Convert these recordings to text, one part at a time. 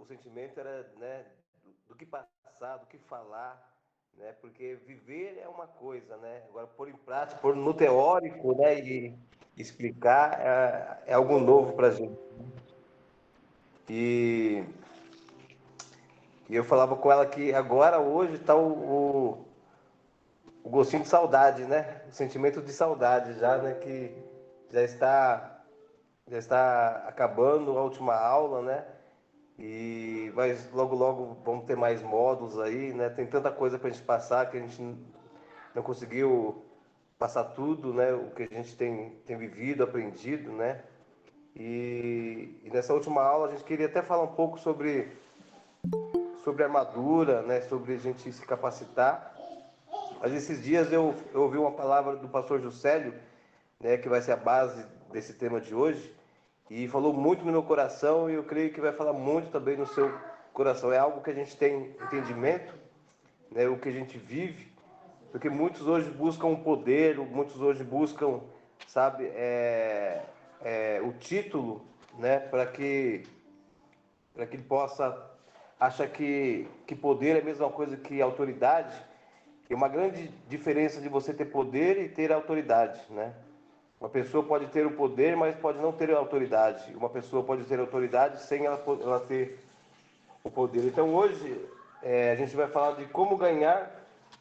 o sentimento era, né, do que passar, do que falar, né? Porque viver é uma coisa, né? Agora pôr em prática, pôr no teórico, né? E explicar é algo novo para a gente. E, e eu falava com ela que agora, hoje, está o gostinho de saudade, né? O sentimento de saudade já, né? Que já está, já está acabando a última aula, né? E mas logo logo vamos ter mais módulos aí, né? Tem tanta coisa para a gente passar que a gente não conseguiu passar tudo, né? O que a gente tem vivido, aprendido, né? E nessa última aula a gente queria até falar um pouco sobre armadura, né? Sobre a gente se capacitar. Mas esses dias eu ouvi uma palavra do pastor Juscelio, né? Que vai ser a base desse tema de hoje. E falou muito no meu coração e eu creio que vai falar muito também no seu coração. É algo que a gente tem entendimento, né, o que a gente vive, porque muitos hoje buscam o poder, muitos hoje buscam, sabe, o título, né, para que ele possa acha que poder é a mesma coisa que autoridade. E uma grande diferença de você ter poder e ter autoridade, né? Uma pessoa pode ter o poder, mas pode não ter a autoridade. Uma pessoa pode ter autoridade sem ela ter o poder. Então hoje a gente vai falar de como ganhar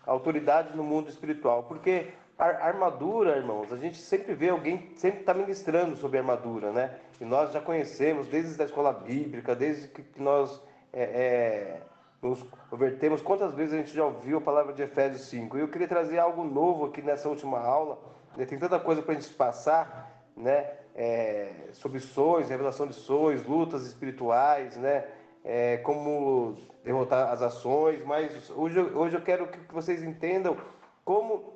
autoridade no mundo espiritual. Porque a armadura, irmãos, a gente sempre vê alguém, sempre está ministrando sobre armadura, né? E nós já conhecemos desde a escola bíblica, desde que nós nos convertemos, quantas vezes a gente já ouviu a palavra de Efésios 5. E eu queria trazer algo novo aqui nessa última aula, né? Tem tanta coisa para a gente passar, né? Sobre sonhos, revelação de sonhos, lutas espirituais, né? Como derrotar as ações, mas hoje eu quero que vocês entendam como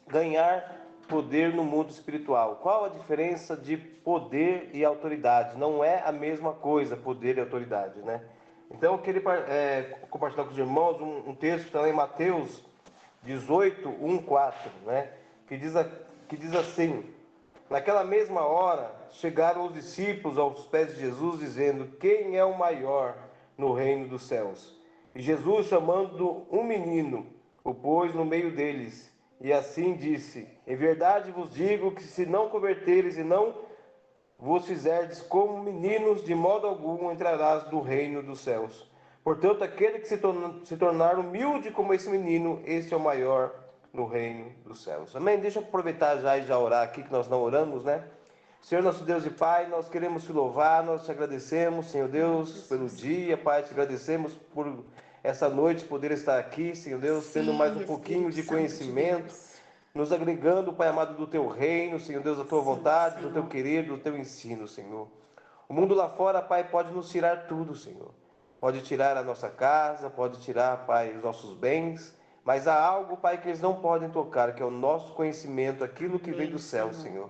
ganhar poder no mundo espiritual. Qual a diferença de poder e autoridade? Não é a mesma coisa, poder e autoridade, né? Então eu queria compartilhar com os irmãos um texto que está lá em Mateus 18, 1, 4, né? Que diz assim: naquela mesma hora chegaram os discípulos aos pés de Jesus, dizendo: quem é o maior no reino dos céus? E Jesus, chamando um menino, o pôs no meio deles, e assim disse: em verdade vos digo que se não converteres e não vos fizerdes como meninos, de modo algum entrarás no reino dos céus. Portanto, aquele que se tornar humilde como esse menino, esse é o maior no reino dos céus. Amém? Deixa eu aproveitar já e já orar aqui, que nós não oramos, né? Senhor, nosso Deus e Pai, nós queremos te louvar, nós te agradecemos, Senhor Deus, pelo dia, Pai, te agradecemos por essa noite poder estar aqui, Senhor Deus, tendo mais um pouquinho de conhecimento, nos agregando, Pai amado, do teu reino, Senhor Deus, da tua vontade, do teu querer, do teu ensino, Senhor. O mundo lá fora, Pai, pode nos tirar tudo, Senhor. Pode tirar a nossa casa, pode tirar, Pai, os nossos bens, mas há algo, Pai, que eles não podem tocar, que é o nosso conhecimento, aquilo que vem do céu, Senhor.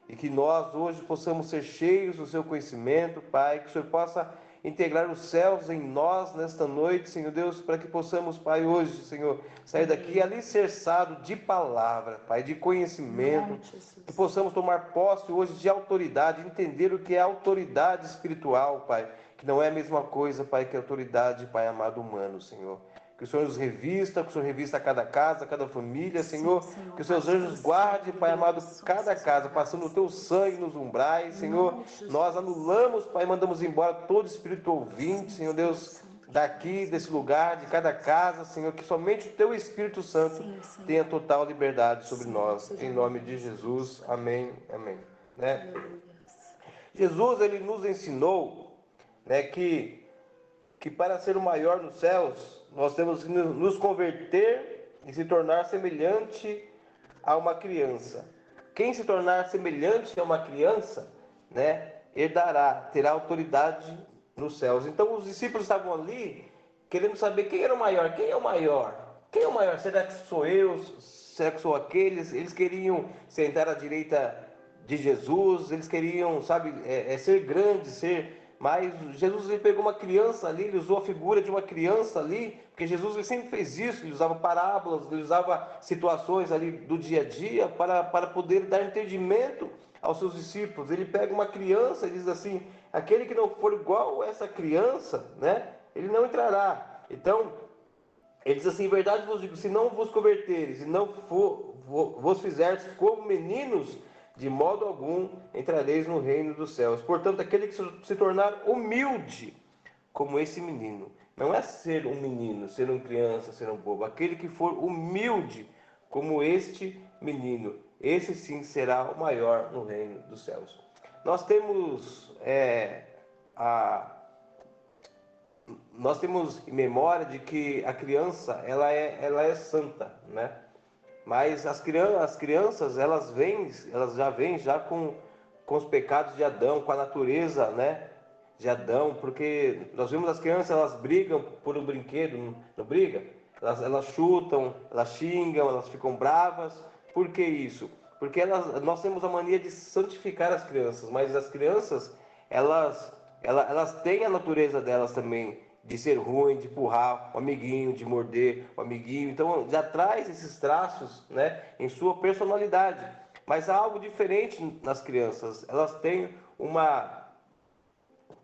E que nós hoje possamos ser cheios do seu conhecimento, Pai, que o Senhor possa integrar os céus em nós nesta noite, Senhor Deus, para que possamos, Pai, hoje, Senhor, sair daqui alicerçado de palavra, Pai, de conhecimento, que possamos tomar posse hoje de autoridade, entender o que é autoridade espiritual, Pai, que não é a mesma coisa, Pai, que autoridade, Pai amado, humano, Senhor. Que o Senhor nos revista, que o Senhor revista cada casa, cada família, Senhor. Que os seus anjos guardem, Pai amado, cada casa, passando o teu sangue nos umbrais, Senhor. Nós anulamos, Pai, mandamos embora todo espírito ouvinte, Senhor Deus, daqui, desse lugar, de cada casa, Senhor. Que somente o teu Espírito Santo tenha total liberdade sobre nós. Em nome de Jesus. Amém. Amém. Né? Jesus, ele nos ensinou, né, que para ser o maior nos céus, nós temos que nos converter e se tornar semelhante a uma criança. Quem se tornar semelhante a uma criança, né, herdará, terá autoridade nos céus. Então os discípulos estavam ali querendo saber quem era o maior, quem é o maior? Quem é o maior? Será que sou eu? Será que sou aqueles? Eles queriam sentar à direita de Jesus, eles queriam, sabe, ser grandes, ser. Mas Jesus, ele pegou uma criança ali, ele usou a figura de uma criança ali, porque Jesus, ele sempre fez isso, ele usava parábolas, ele usava situações ali do dia a dia para poder dar entendimento aos seus discípulos. Ele pega uma criança e diz assim: aquele que não for igual a essa criança, né, ele não entrará. Então, ele diz assim: em verdade vos digo, se não vos converteres e não vos fizerdes como meninos, de modo algum entrareis no reino dos céus. Portanto, aquele que se tornar humilde, como esse menino, não é ser um menino, ser uma criança, ser um bobo. Aquele que for humilde, como este menino, esse sim será o maior no reino dos céus. Nós temos a nós temos em memória de que a criança ela é santa, né? Mas as crianças elas já vêm já com os pecados de Adão, com a natureza, né, de Adão, porque nós vemos as crianças, elas brigam por um brinquedo, não briga? Elas chutam, elas xingam, elas ficam bravas. Por que isso? Porque nós temos a mania de santificar as crianças, mas as crianças elas têm a natureza delas também de ser ruim, de empurrar o amiguinho, de morder o amiguinho. Então já traz esses traços, né, em sua personalidade. Mas há algo diferente nas crianças. Elas têm um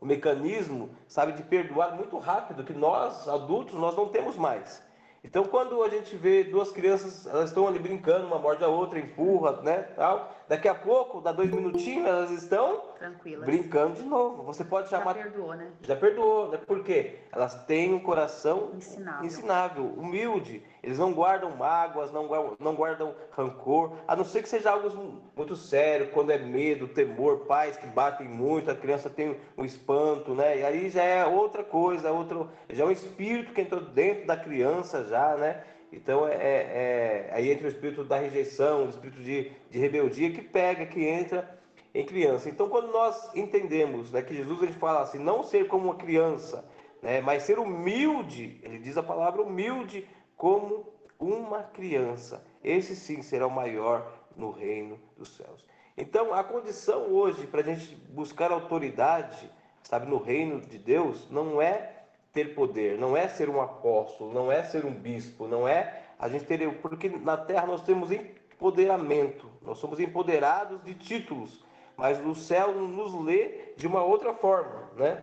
mecanismo, sabe, de perdoar muito rápido, que nós, adultos, nós não temos mais. Então, quando a gente vê duas crianças, elas estão ali brincando, uma morde a outra, empurra, né, tal. Daqui a pouco, dá 2 minutinhos, elas estão tranquilas, brincando de novo. Você pode chamar... Já perdoou, né? Já perdoou, né? Por quê? Elas têm um coração ensinável, humilde. Eles não guardam mágoas, não guardam rancor, a não ser que seja algo muito sério, quando é medo, temor, pais que batem muito, a criança tem um espanto, né? E aí já é outra coisa, já é um espírito que entrou dentro da criança já, né? Então aí entra o espírito da rejeição, o espírito de rebeldia que pega, que entra em criança. Então, quando nós entendemos, né, que Jesus ele fala assim, não ser como uma criança, né, mas ser humilde, ele diz a palavra humilde como uma criança, esse sim será o maior no reino dos céus. Então, a condição hoje para a gente buscar autoridade, sabe, no reino de Deus, não é ter poder, não é ser um apóstolo, não é ser um bispo, não é a gente ter, porque na terra nós temos empoderamento, nós somos empoderados de títulos, mas o céu nos lê de uma outra forma, né?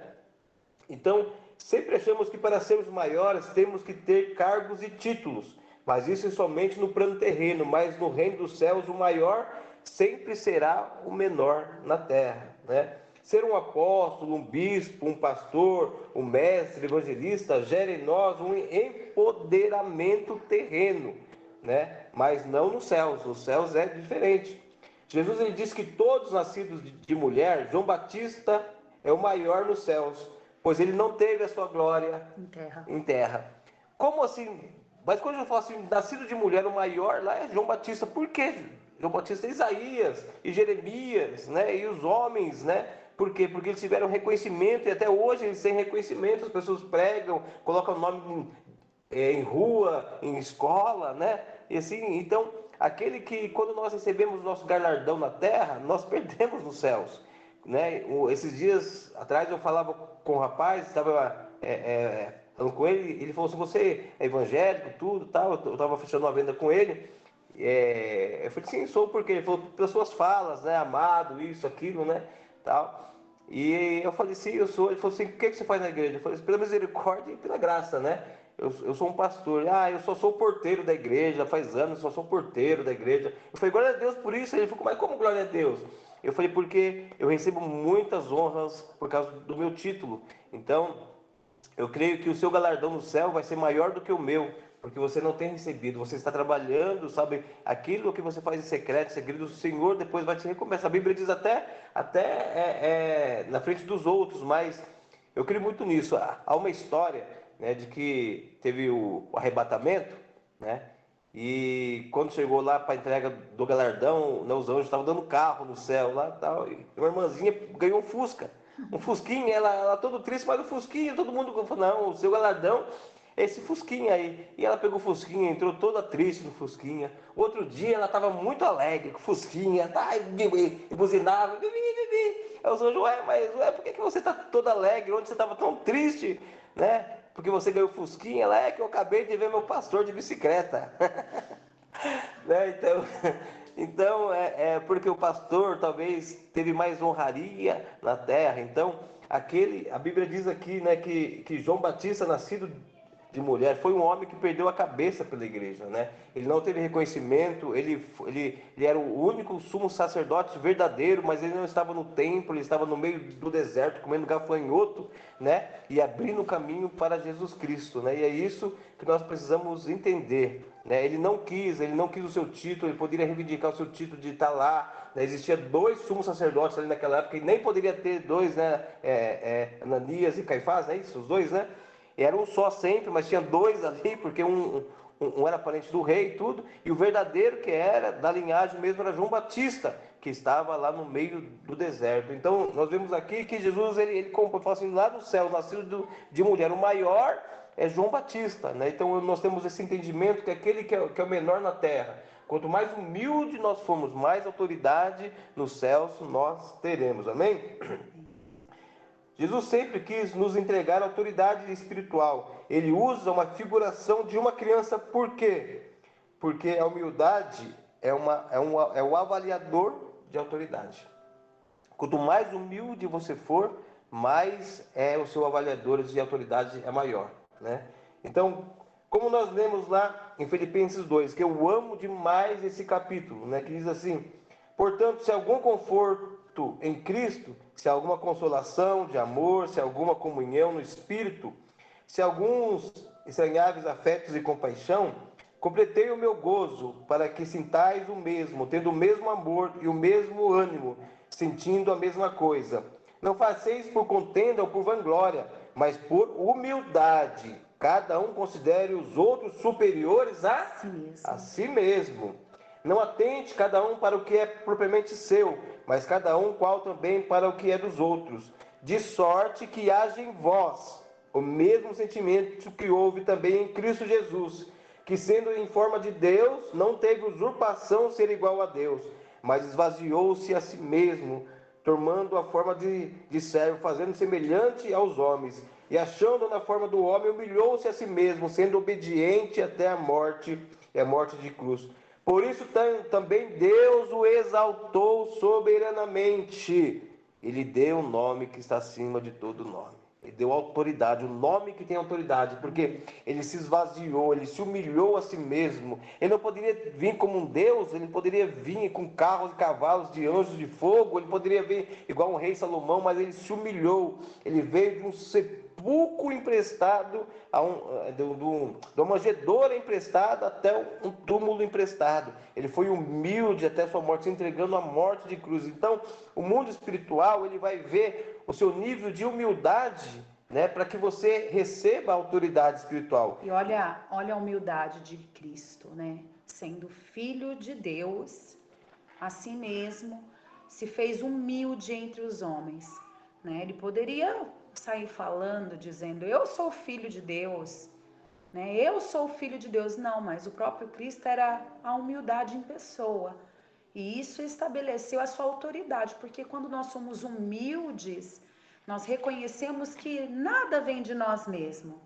Então, sempre achamos que para sermos maiores temos que ter cargos e títulos, mas isso é somente no plano terreno, mas no reino dos céus o maior sempre será o menor na terra, né? Ser um apóstolo, um bispo, um pastor, um mestre, evangelista, gera em nós um empoderamento terreno, né? Mas não nos céus é diferente. Jesus ele disse que todos nascidos de mulher, João Batista é o maior nos céus, pois ele não teve a sua glória em terra. Como assim? Mas quando eu falo assim, nascido de mulher, o maior lá é João Batista. Por quê? João Batista é Isaías e Jeremias, né? E os homens, né? Por quê? Porque eles tiveram reconhecimento e até hoje eles têm reconhecimento, as pessoas pregam, colocam o nome em rua, em escola, né? E assim, então, aquele que quando nós recebemos o nosso galardão na terra, nós perdemos nos céus, né? Esses dias atrás eu falava com um rapaz, estava falando com ele, ele falou assim, você é evangélico, tudo, tal, eu estava fechando uma venda com ele, eu falei, sim, sou, porque ele falou, pelas falas, né, amado, isso, aquilo, né, tal. E eu falei, sim, eu sou. Ele falou assim, o que você faz na igreja? Eu falei, pela misericórdia e pela graça, né? Eu sou um pastor. Eu só sou porteiro da igreja, faz anos, só sou porteiro da igreja. Eu falei, glória a Deus por isso. Ele falou, mas como glória a Deus? Eu falei, porque eu recebo muitas honras por causa do meu título. Então, eu creio que o seu galardão no céu vai ser maior do que o meu, porque você não tem recebido, você está trabalhando, sabe, aquilo que você faz em secreto, segredo, o Senhor depois vai te recompensar. A Bíblia diz até na frente dos outros, mas eu creio muito nisso. Há uma história, né, de que teve o arrebatamento, né, e quando chegou lá para a entrega do galardão, né, os anjos estavam dando carro no céu lá tal, e uma irmãzinha ganhou um Fusca. Um Fusquinha, ela todo triste, mas o Fusquinha, todo mundo falou, não, o seu galardão é esse Fusquinha aí. E ela pegou o Fusquinha, entrou toda triste no Fusquinha. Outro dia ela estava muito alegre com o Fusquinha, tá, e buzinava, aí os anjos, ué, por que você está toda alegre, onde você estava tão triste, né? Porque você ganhou o Fusquinha, ela que eu acabei de ver meu pastor de bicicleta. Né? Então, porque o pastor talvez teve mais honraria na terra. Então, a Bíblia diz aqui, né, que João Batista, nascido de mulher, foi um homem que perdeu a cabeça pela igreja, né? Ele não teve reconhecimento, ele era o único sumo sacerdote verdadeiro, mas ele não estava no templo, ele estava no meio do deserto, comendo gafanhoto, né? E abrindo o caminho para Jesus Cristo, né? E é isso que nós precisamos entender, né? Ele não quis o seu título, ele poderia reivindicar o seu título de estar lá, né? Existia 2 sumos sacerdotes ali naquela época, e nem poderia ter 2, né? Ananias e Caifás, né? Isso, os 2, né? Era um só sempre, mas tinha 2 ali, porque um era parente do rei e tudo, e o verdadeiro que era da linhagem mesmo era João Batista, que estava lá no meio do deserto. Então, nós vemos aqui que Jesus, ele fala assim, lá do céu, nascido de mulher, o maior é João Batista, né? Então, nós temos esse entendimento que aquele que é o menor na terra, quanto mais humilde nós formos, mais autoridade nos céus nós teremos, amém? Jesus sempre quis nos entregar autoridade espiritual. Ele usa uma figuração de uma criança, por quê? Porque a humildade é o avaliador de autoridade. Quanto mais humilde você for, mais o seu avaliador de autoridade é maior, né? Então, como nós lemos lá em Filipenses 2, que eu amo demais esse capítulo, né, que diz assim: portanto, se algum conforto em Cristo, se alguma consolação de amor, se alguma comunhão no Espírito, se alguns estranháveis afetos e compaixão, completei o meu gozo, para que sintais o mesmo, tendo o mesmo amor e o mesmo ânimo, sentindo a mesma coisa. Não faceis por contenda ou por vanglória, mas por humildade. Cada um considere os outros superiores a si mesmo. Não atente cada um para o que é propriamente seu, mas cada um qual também para o que é dos outros. De sorte que haja em vós o mesmo sentimento que houve também em Cristo Jesus, que sendo em forma de Deus, não teve usurpação ser igual a Deus, mas esvaziou-se a si mesmo, tomando a forma de servo, fazendo semelhante aos homens, e achando na forma do homem, humilhou-se a si mesmo, sendo obediente até a morte, e a morte de cruz. Por isso também Deus o exaltou soberanamente. Ele deu um nome que está acima de todo nome. Ele deu autoridade, o nome que tem autoridade, porque ele se esvaziou, ele se humilhou a si mesmo. Ele não poderia vir como um Deus, ele poderia vir com carros e cavalos de anjos de fogo, ele poderia vir igual um rei Salomão, mas ele se humilhou. Ele veio de um sepulcro emprestado, de uma manjedoura emprestada até um túmulo emprestado. Ele foi humilde até a sua morte, se entregando à morte de cruz. Então, o mundo espiritual, ele vai ver o seu nível de humildade, né, para que você receba a autoridade espiritual. E olha a humildade de Cristo, né? Sendo filho de Deus, assim mesmo, se fez humilde entre os homens, né? Ele poderia sair falando, dizendo, eu sou filho de Deus, né? Eu sou filho de Deus. Não, mas o próprio Cristo era a humildade em pessoa. E isso estabeleceu a sua autoridade, porque quando nós somos humildes, nós reconhecemos que nada vem de nós mesmos,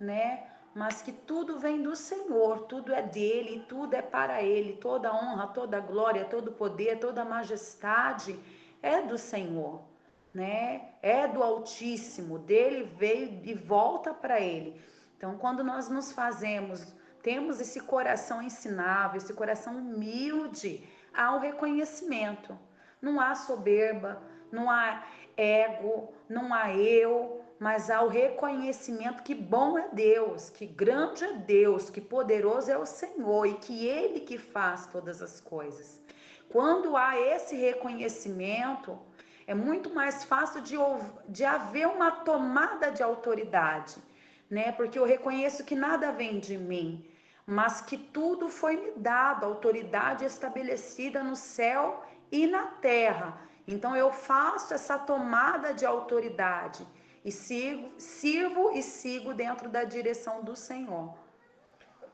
né? Mas que tudo vem do Senhor, tudo é dele, tudo é para ele, toda honra, toda glória, todo poder, toda majestade é do Senhor, né? É do Altíssimo, dele veio e volta para ele. Então, quando nós temos esse coração ensinável, esse coração humilde, há o reconhecimento. Não há soberba, não há ego, não há eu, mas há o reconhecimento que bom é Deus, que grande é Deus, que poderoso é o Senhor e que Ele que faz todas as coisas. Quando há esse reconhecimento, é muito mais fácil de haver uma tomada de autoridade, né? Porque eu reconheço que nada vem de mim, mas que tudo foi me dado, autoridade estabelecida no céu e na terra. Então eu faço essa tomada de autoridade e sirvo e sigo dentro da direção do Senhor.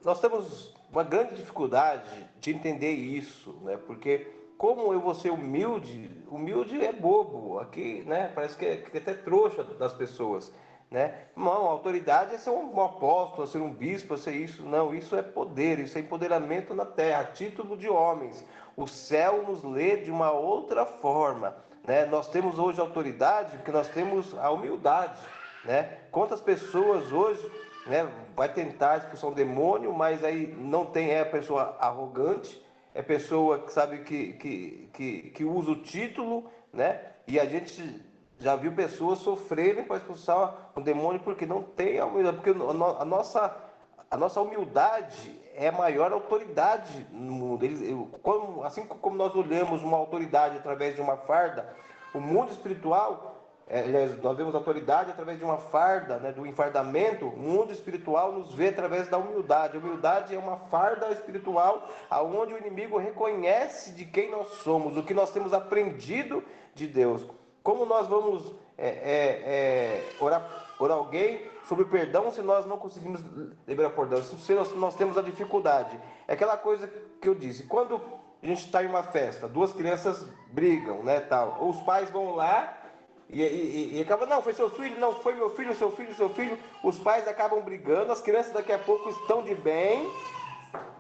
Nós temos uma grande dificuldade de entender isso, né? Porque como eu vou ser humilde, humilde é bobo, aqui, né? Parece que é até trouxa das pessoas, né? Não, a autoridade é ser um apóstolo, é ser um bispo, é ser isso. Não, isso é poder, isso é empoderamento na terra, título de homens. O céu nos lê de uma outra forma. né? Nós temos hoje autoridade porque nós temos a humildade, né? Quantas pessoas hoje, né, vai tentar expulsar um demônio, mas aí não tem, é a pessoa arrogante, é pessoa que sabe que usa o título, né? E a gente já viu pessoas sofrerem para expulsar um demônio porque não tem a humildade, porque a nossa humildade é a maior autoridade no mundo. Assim como nós olhamos uma autoridade através de uma farda, o mundo espiritual, nós vemos autoridade através de uma farda, né, do enfardamento. O mundo espiritual nos vê através da humildade. A humildade é uma farda espiritual aonde o inimigo reconhece de quem nós somos, o que nós temos aprendido de Deus. Como nós vamos orar por alguém sobre perdão se nós não conseguimos liberar perdão, se nós temos a dificuldade? É aquela coisa que eu disse, quando a gente está em uma festa, duas crianças brigam, né, tal, os pais vão lá e acaba, não, foi seu filho, não, foi meu filho, seu filho, os pais acabam brigando, as crianças daqui a pouco estão de bem,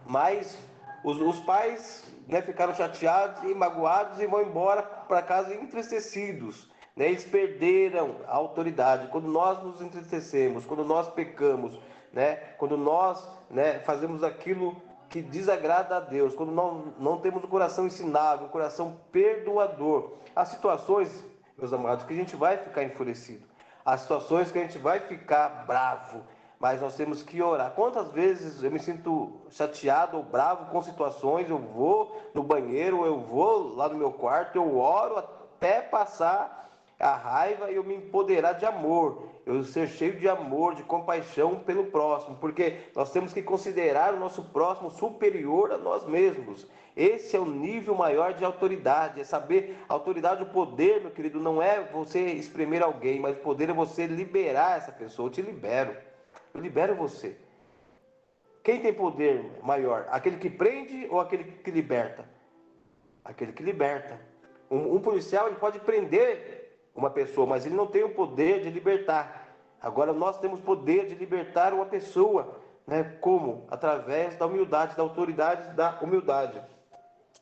mas os pais, né, ficaram chateados e magoados e vão embora para casa entristecidos. Né? Eles perderam a autoridade. Quando nós nos entristecemos, quando nós pecamos, né? Quando nós, né, fazemos aquilo que desagrada a Deus, quando não temos o coração ensinável, o coração perdoador, há situações, meus amados, que a gente vai ficar enfurecido. Há situações que a gente vai ficar bravo, mas nós temos que orar. Quantas vezes eu me sinto chateado ou bravo com situações, eu vou no banheiro, eu vou lá no meu quarto, eu oro até passar a raiva e eu me empoderar de amor, eu ser cheio de amor, de compaixão pelo próximo, porque nós temos que considerar o nosso próximo superior a nós mesmos. Esse é o nível maior de autoridade, é saber, autoridade, o poder, meu querido, não é você espremer alguém, mas o poder é você liberar essa pessoa. Eu libero você. Quem tem poder maior? Aquele que prende ou aquele que liberta? Aquele que liberta. Um policial, ele pode prender uma pessoa, mas ele não tem o poder de libertar. Agora nós temos poder de libertar uma pessoa, né? Como? Através da humildade, da autoridade, da humildade.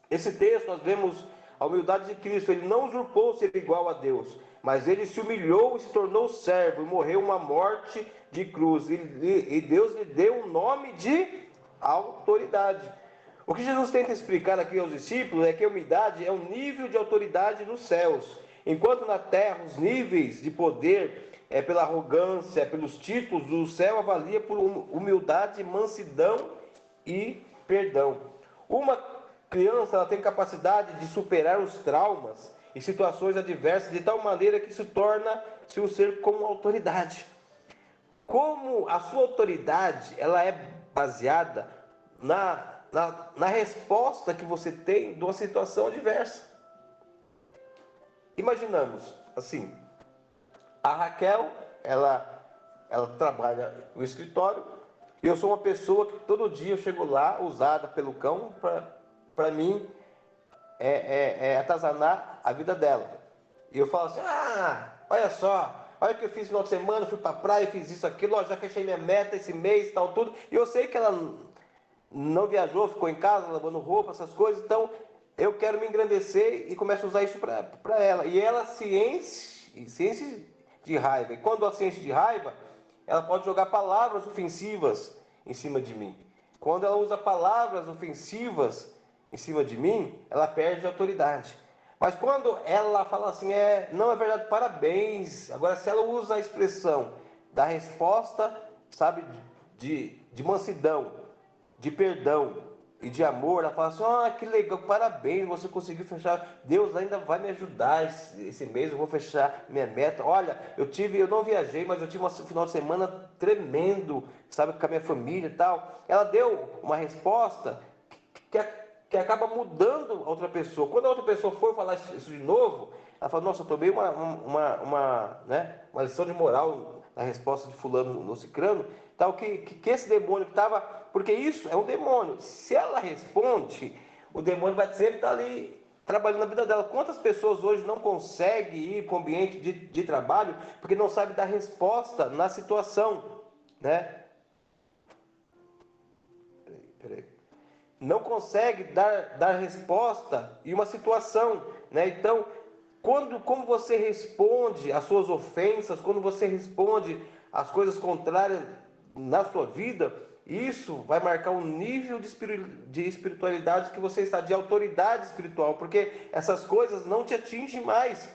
Esse texto nós vemos a humildade de Cristo. Ele não usurpou ser igual a Deus, mas ele se humilhou e se tornou servo e morreu uma morte de cruz. E Deus lhe deu um nome de autoridade. O que Jesus tenta explicar aqui aos discípulos é que a humildade é um nível de autoridade nos céus. Enquanto na terra os níveis de poder é pela arrogância, é pelos títulos, o céu avalia por humildade, mansidão e perdão. Uma criança, ela tem capacidade de superar os traumas e situações adversas de tal maneira que se torna-se um ser com autoridade. Como a sua autoridade, ela é baseada na resposta que você tem de uma situação adversa. Imaginamos, assim, a Raquel, ela trabalha no escritório, e eu sou uma pessoa que todo dia eu chego lá, usada pelo cão, para mim atazanar a vida dela. E eu falo assim, olha só, olha o que eu fiz no final de semana, fui para a praia, fiz isso, aquilo, ó, já fechei minha meta esse mês, tal, tudo. E eu sei que ela não viajou, ficou em casa, lavando roupa, essas coisas, então eu quero me engrandecer e começo a usar isso para ela. E ela se enche de raiva. E quando ela se enche de raiva, ela pode jogar palavras ofensivas em cima de mim. Quando ela usa palavras ofensivas em cima de mim, ela perde a autoridade. Mas quando ela fala assim, não é verdade, parabéns. Agora, se ela usa a expressão da resposta, sabe, de mansidão, de perdão e de amor, ela fala assim, que legal, parabéns, você conseguiu fechar, Deus ainda vai me ajudar esse mês, eu vou fechar minha meta. Olha, eu não viajei, mas eu tive um final de semana tremendo, sabe, com a minha família e tal. Ela deu uma resposta que acaba mudando a outra pessoa. Quando a outra pessoa for falar isso de novo, ela fala, nossa, eu tomei uma lição de moral na resposta de fulano no cicrano, tal, que esse demônio que estava... Porque isso é um demônio. Se ela responde, o demônio vai sempre estar ali trabalhando na vida dela. Quantas pessoas hoje não conseguem ir para o ambiente de trabalho porque não sabem dar resposta na situação, né? Peraí. Não consegue dar resposta em uma situação, né? Então, como você responde às suas ofensas, quando você responde às coisas contrárias na sua vida, isso vai marcar um nível de espiritualidade que você está, de autoridade espiritual, porque essas coisas não te atingem mais,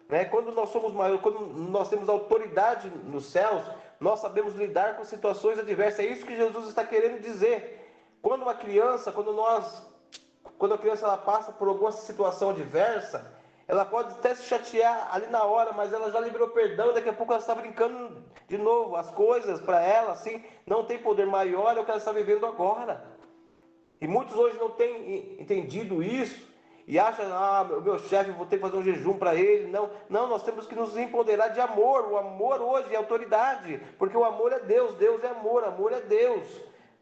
né? Quando nós somos maiores, quando nós temos autoridade nos céus, nós sabemos lidar com situações adversas. É isso que Jesus está querendo dizer. Quando uma criança, quando a criança ela passa por alguma situação adversa, ela pode até se chatear ali na hora, mas ela já liberou perdão, daqui a pouco ela está brincando de novo. As coisas para ela, assim, não tem poder maior, é o que ela está vivendo agora. E muitos hoje não têm entendido isso e acham, o meu chefe, vou ter que fazer um jejum para ele. Não, não, nós temos que nos empoderar de amor. O amor hoje é autoridade, porque o amor é Deus, Deus é amor é Deus.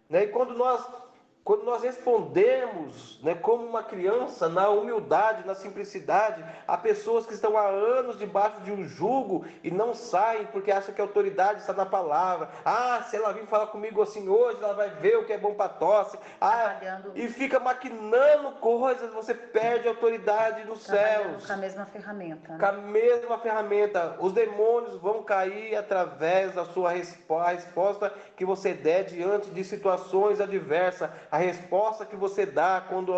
Né? E quando nós respondemos, né, como uma criança, na humildade, na simplicidade, há pessoas que estão há anos debaixo de um jugo e não saem porque acham que a autoridade está na palavra. Se ela vir falar comigo assim hoje, ela vai ver o que é bom para tosse. E fica maquinando coisas, você perde a autoridade nos céus. Com a mesma ferramenta. Né? Com a mesma ferramenta. Os demônios vão cair através da sua resposta que você der diante de situações adversas. A resposta que você dá quando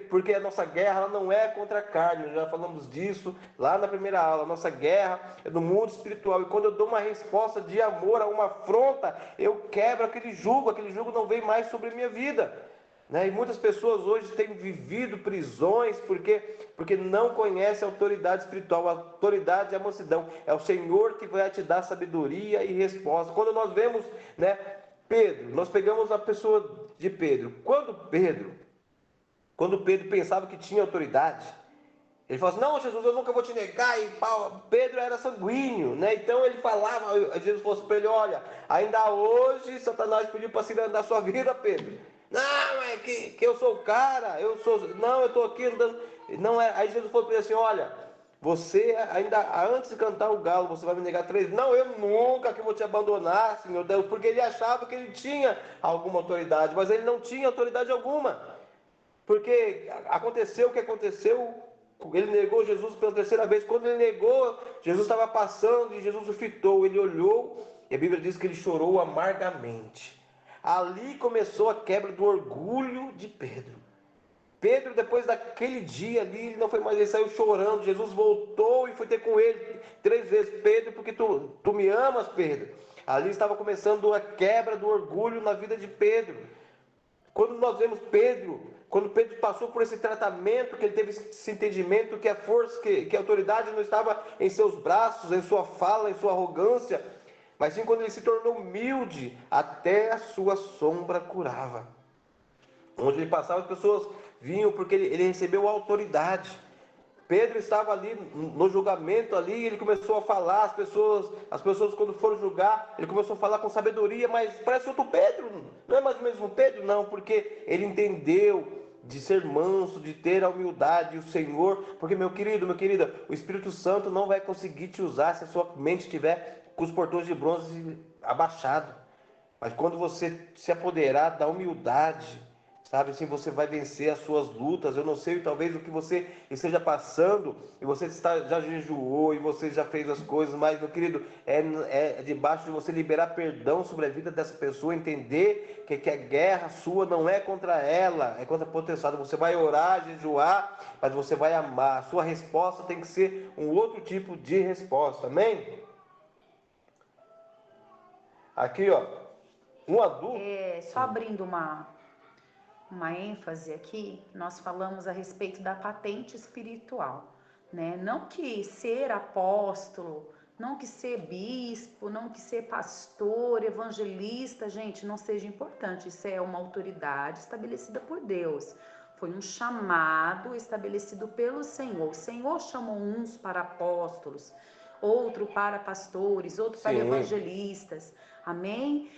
porque a nossa guerra ela não é contra a carne, já falamos disso lá na primeira aula. A nossa guerra é do mundo espiritual, e quando eu dou uma resposta de amor a uma afronta, eu quebro aquele jugo não vem mais sobre a minha vida. Né? E muitas pessoas hoje têm vivido prisões porque não conhecem a autoridade espiritual. A autoridade é a mansidão, é o Senhor que vai te dar sabedoria e resposta. Quando nós vemos, né, Pedro, nós pegamos a pessoa de Pedro. Quando Pedro pensava que tinha autoridade, ele falou assim: não, Jesus, eu nunca vou te negar. E Pedro era sanguíneo, né? Então ele falava, Jesus falou para ele: olha, ainda hoje Satanás pediu para se da sua vida, Pedro. Não, é que eu sou o cara, não, eu estou aqui andando. Não é. Aí Jesus falou para ele assim: olha, você ainda antes de cantar o galo, você vai me negar 3 vezes. Não, eu nunca que vou te abandonar, Senhor Deus, porque ele achava que ele tinha alguma autoridade, mas ele não tinha autoridade alguma, porque aconteceu o que aconteceu. Ele negou Jesus pela 3ª vez. Quando ele negou, Jesus estava passando e Jesus o fitou. Ele olhou e a Bíblia diz que ele chorou amargamente. Ali começou a quebra do orgulho de Pedro. Pedro, depois daquele dia ali, ele não foi mais, ele saiu chorando. Jesus voltou e foi ter com ele 3 vezes: Pedro, porque tu me amas, Pedro. Ali estava começando a quebra do orgulho na vida de Pedro. Quando nós vemos quando Pedro passou por esse tratamento, que ele teve esse entendimento que a força, que a autoridade não estava em seus braços, em sua fala, em sua arrogância, mas sim quando ele se tornou humilde, até a sua sombra curava. Onde ele passava, as pessoas vinham porque ele recebeu a autoridade. Pedro estava ali no julgamento ali, ele começou a falar, as pessoas quando foram julgar, ele começou a falar com sabedoria, mas parece outro Pedro, não é mais o mesmo Pedro, não, porque ele entendeu de ser manso, de ter a humildade, e o Senhor, porque meu querido, minha querida, o Espírito Santo não vai conseguir te usar se a sua mente estiver com os portões de bronze abaixado, mas quando você se apoderar da humildade, sabe, assim você vai vencer as suas lutas. Eu não sei, talvez o que você esteja passando, e você já jejuou, e você já fez as coisas, mas, meu querido, é debaixo de você liberar perdão sobre a vida dessa pessoa, entender que a guerra sua não é contra ela, é contra a potestade. Você vai orar, jejuar, mas você vai amar. A sua resposta tem que ser um outro tipo de resposta, amém? Aqui, ó, um adulto... Só abrindo uma ênfase aqui, nós falamos a respeito da patente espiritual, né? Não que ser apóstolo, não que ser bispo, não que ser pastor, evangelista, gente, não seja importante. Isso é uma autoridade estabelecida por Deus. Foi um chamado estabelecido pelo Senhor. O Senhor chamou uns para apóstolos, outro para pastores, outro para evangelistas. Amém?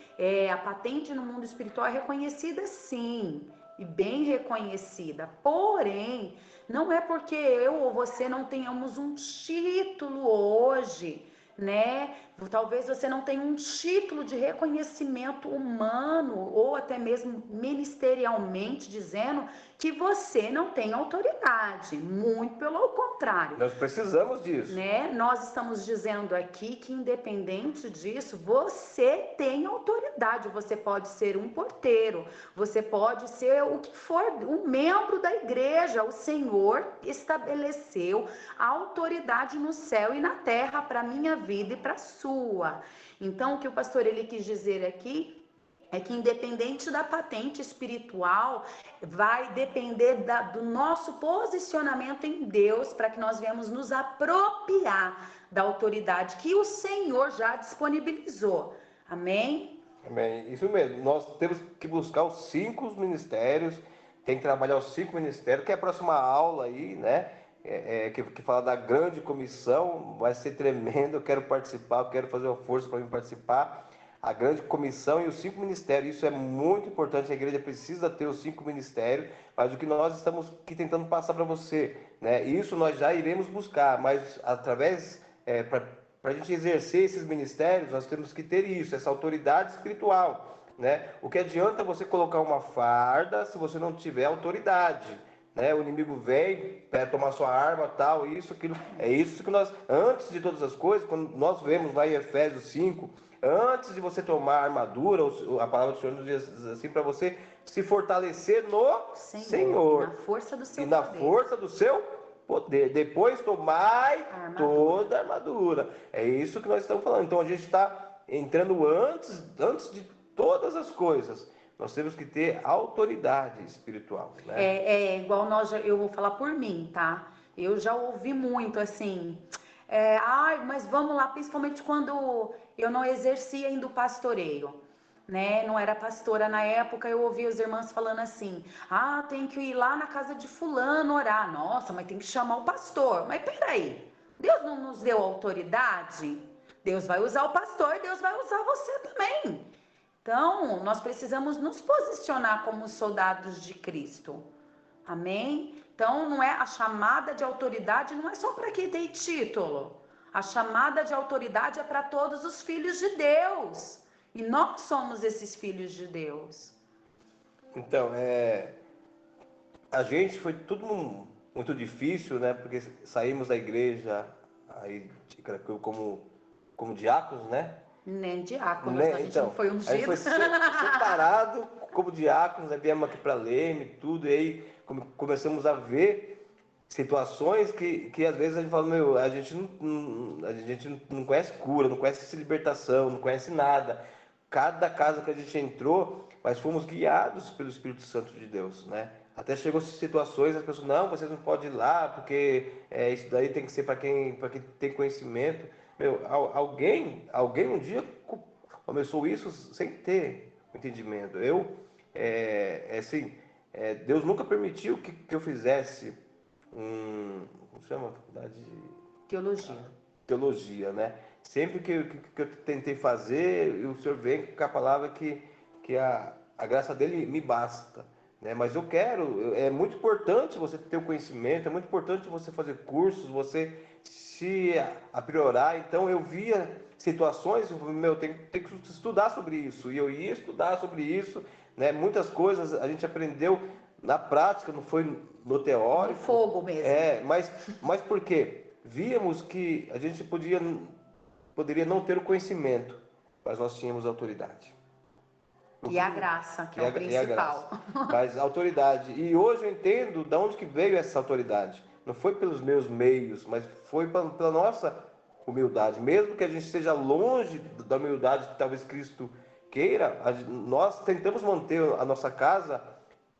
A patente no mundo espiritual é reconhecida, sim, e bem reconhecida. Porém, não é porque eu ou você não tenhamos um título hoje, né? Talvez você não tenha um título de reconhecimento humano ou até mesmo ministerialmente dizendo que você não tem autoridade. Muito pelo contrário. Nós precisamos disso. Né? Nós estamos dizendo aqui que, independente disso, você tem autoridade. Você pode ser um porteiro, você pode ser o que for, um membro da igreja. O Senhor estabeleceu a autoridade no céu e na terra para a minha vida e para a sua. Então, o que o pastor ele quis dizer aqui é que, independente da patente espiritual, vai depender do nosso posicionamento em Deus para que nós venhamos nos apropriar da autoridade que o Senhor já disponibilizou. Amém? Amém. Isso mesmo. Nós temos que buscar os 5 ministérios, tem que trabalhar os 5 ministérios, que é a próxima aula aí, né? Que fala da grande comissão, vai ser tremendo, eu quero participar, eu quero fazer uma força para mim participar. A grande comissão e os 5 ministérios, isso é muito importante, a igreja precisa ter os 5 ministérios, mas o que nós estamos aqui tentando passar para você, né? Isso nós já iremos buscar, mas através, para a gente exercer esses ministérios, nós temos que ter isso, essa autoridade espiritual, né? O que adianta você colocar uma farda se você não tiver autoridade? Né? O inimigo vem, tomar sua arma, tal, isso, aquilo. É isso que nós, antes de todas as coisas, quando nós vemos lá em Efésios 5, antes de você tomar a armadura, a palavra do Senhor nos diz assim, para você se fortalecer no Senhor. Na força do seu e na poder. força do seu poder. Depois tomai toda a armadura. É isso que nós estamos falando. Então a gente está entrando antes de todas as coisas. Nós temos que ter autoridade espiritual, né? Igual eu vou falar por mim, tá? Eu já ouvi muito assim, mas vamos lá, principalmente quando eu não exercia ainda o pastoreio, né? Não era pastora na época, eu ouvia as irmãs falando assim, tem que ir lá na casa de fulano orar. Nossa, mas tem que chamar o pastor. Mas peraí, Deus não nos deu autoridade? Deus vai usar o pastor, Deus vai usar você também. Então, nós precisamos nos posicionar como soldados de Cristo. Amém? Então, não é a chamada de autoridade, não é só para quem tem título. A chamada de autoridade é para todos os filhos de Deus. E nós somos esses filhos de Deus. Então, a gente foi tudo muito difícil, né? Porque saímos da igreja aí como diáconos, né? Nem diáconos, Né? a gente Então, não foi a gente ungido. foi separado como diáconos, né? Viemos aqui para Leme, tudo, e aí começamos a ver situações que às vezes a gente fala, a gente não conhece cura, não conhece libertação, não conhece nada. Cada casa que a gente entrou, mas fomos guiados pelo Espírito Santo de Deus, né? Até chegou situações, as pessoas, não, vocês não podem ir lá, porque isso daí tem que ser para quem tem conhecimento. Alguém um dia começou isso sem ter entendimento. Deus nunca permitiu que eu fizesse como chama? Faculdade de teologia, né? Sempre que eu tentei fazer, o Senhor vem com a palavra que a graça dele me basta. Né? Mas é muito importante você ter o conhecimento, é muito importante você fazer cursos, você se aprimorar. Então eu via situações, tem que estudar sobre isso, e eu ia estudar sobre isso, né? Muitas coisas a gente aprendeu na prática, não foi no teórico. No fogo mesmo. Mas por quê? Víamos que a gente poderia não ter o conhecimento, mas nós tínhamos autoridade. E a graça, que é o principal. Mas a autoridade. E hoje eu entendo de onde que veio essa autoridade. Não foi pelos meus meios, mas foi pela nossa humildade. Mesmo que a gente esteja longe da humildade que talvez Cristo queira, nós tentamos manter a nossa casa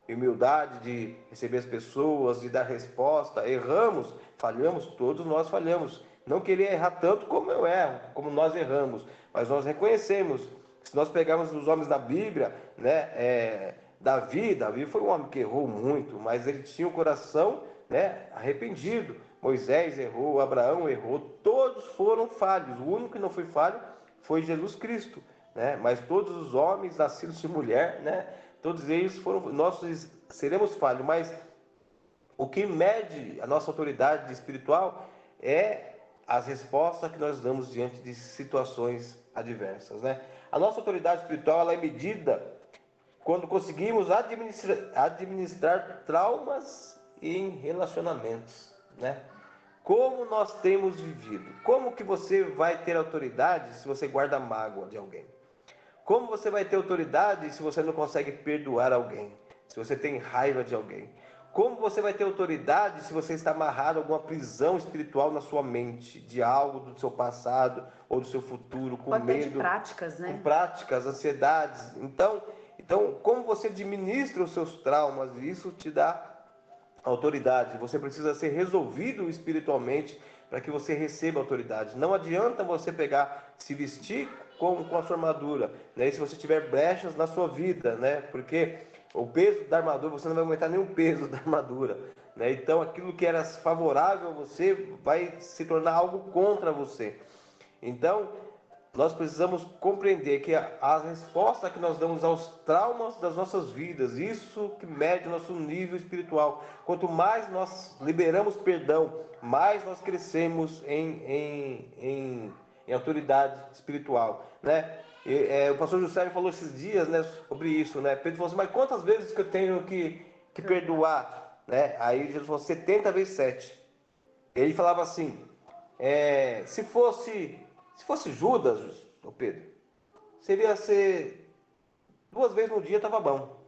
em humildade de receber as pessoas, de dar resposta. Erramos, falhamos, todos nós falhamos. Não queria errar tanto como eu erro, como nós erramos, mas nós reconhecemos. Se nós pegarmos os homens da Bíblia, né, Davi foi um homem que errou muito, mas ele tinha o coração, né, arrependido. Moisés errou, Abraão errou, todos foram falhos. O único que não foi falho foi Jesus Cristo, né? Mas todos os homens nascidos de mulher, né, todos eles nós seremos falhos, mas o que mede a nossa autoridade espiritual é as respostas que nós damos diante de situações adversas, né? A nossa autoridade espiritual ela é medida quando conseguimos administrar traumas em relacionamentos, né? Como nós temos vivido? Como que você vai ter autoridade se você guarda mágoa de alguém? Como você vai ter autoridade se você não consegue perdoar alguém? Se você tem raiva de alguém? Como você vai ter autoridade se você está amarrado a alguma prisão espiritual na sua mente, de algo do seu passado ou do seu futuro, com Pode ter medo, de práticas, né? com práticas, ansiedades? Então, como você administra os seus traumas, isso te dá autoridade. Você precisa ser resolvido espiritualmente para que você receba autoridade. Não adianta você pegar, se vestir com a sua armadura, né? E se você tiver brechas na sua vida, né? Porque o peso da armadura, você não vai aumentar nenhum peso da armadura, né? Então, aquilo que era favorável a você vai se tornar algo contra você. Então, nós precisamos compreender que a resposta que nós damos aos traumas das nossas vidas, isso que mede o nosso nível espiritual. Quanto mais nós liberamos perdão, mais nós crescemos em autoridade espiritual, né? O pastor José me falou esses dias, né, sobre isso, né? Pedro falou assim, mas quantas vezes que eu tenho que perdoar, né? Aí Jesus falou 70 vezes 7. Ele falava assim, se fosse Judas, ô Pedro, seria ser 2 vezes no dia estava bom.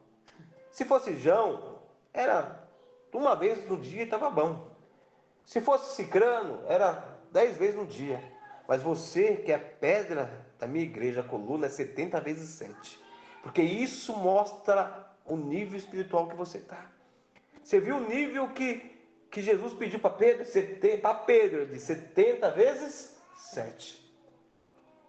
Se fosse João, era 1 vez no dia estava bom. Se fosse Cicrano, era 10 vezes no dia. Mas você, que é a pedra da minha igreja, a coluna, é 70 vezes 7. Porque isso mostra o nível espiritual que você está. Você viu o nível que Jesus pediu para Pedro? Para Pedro, de 70 vezes 7.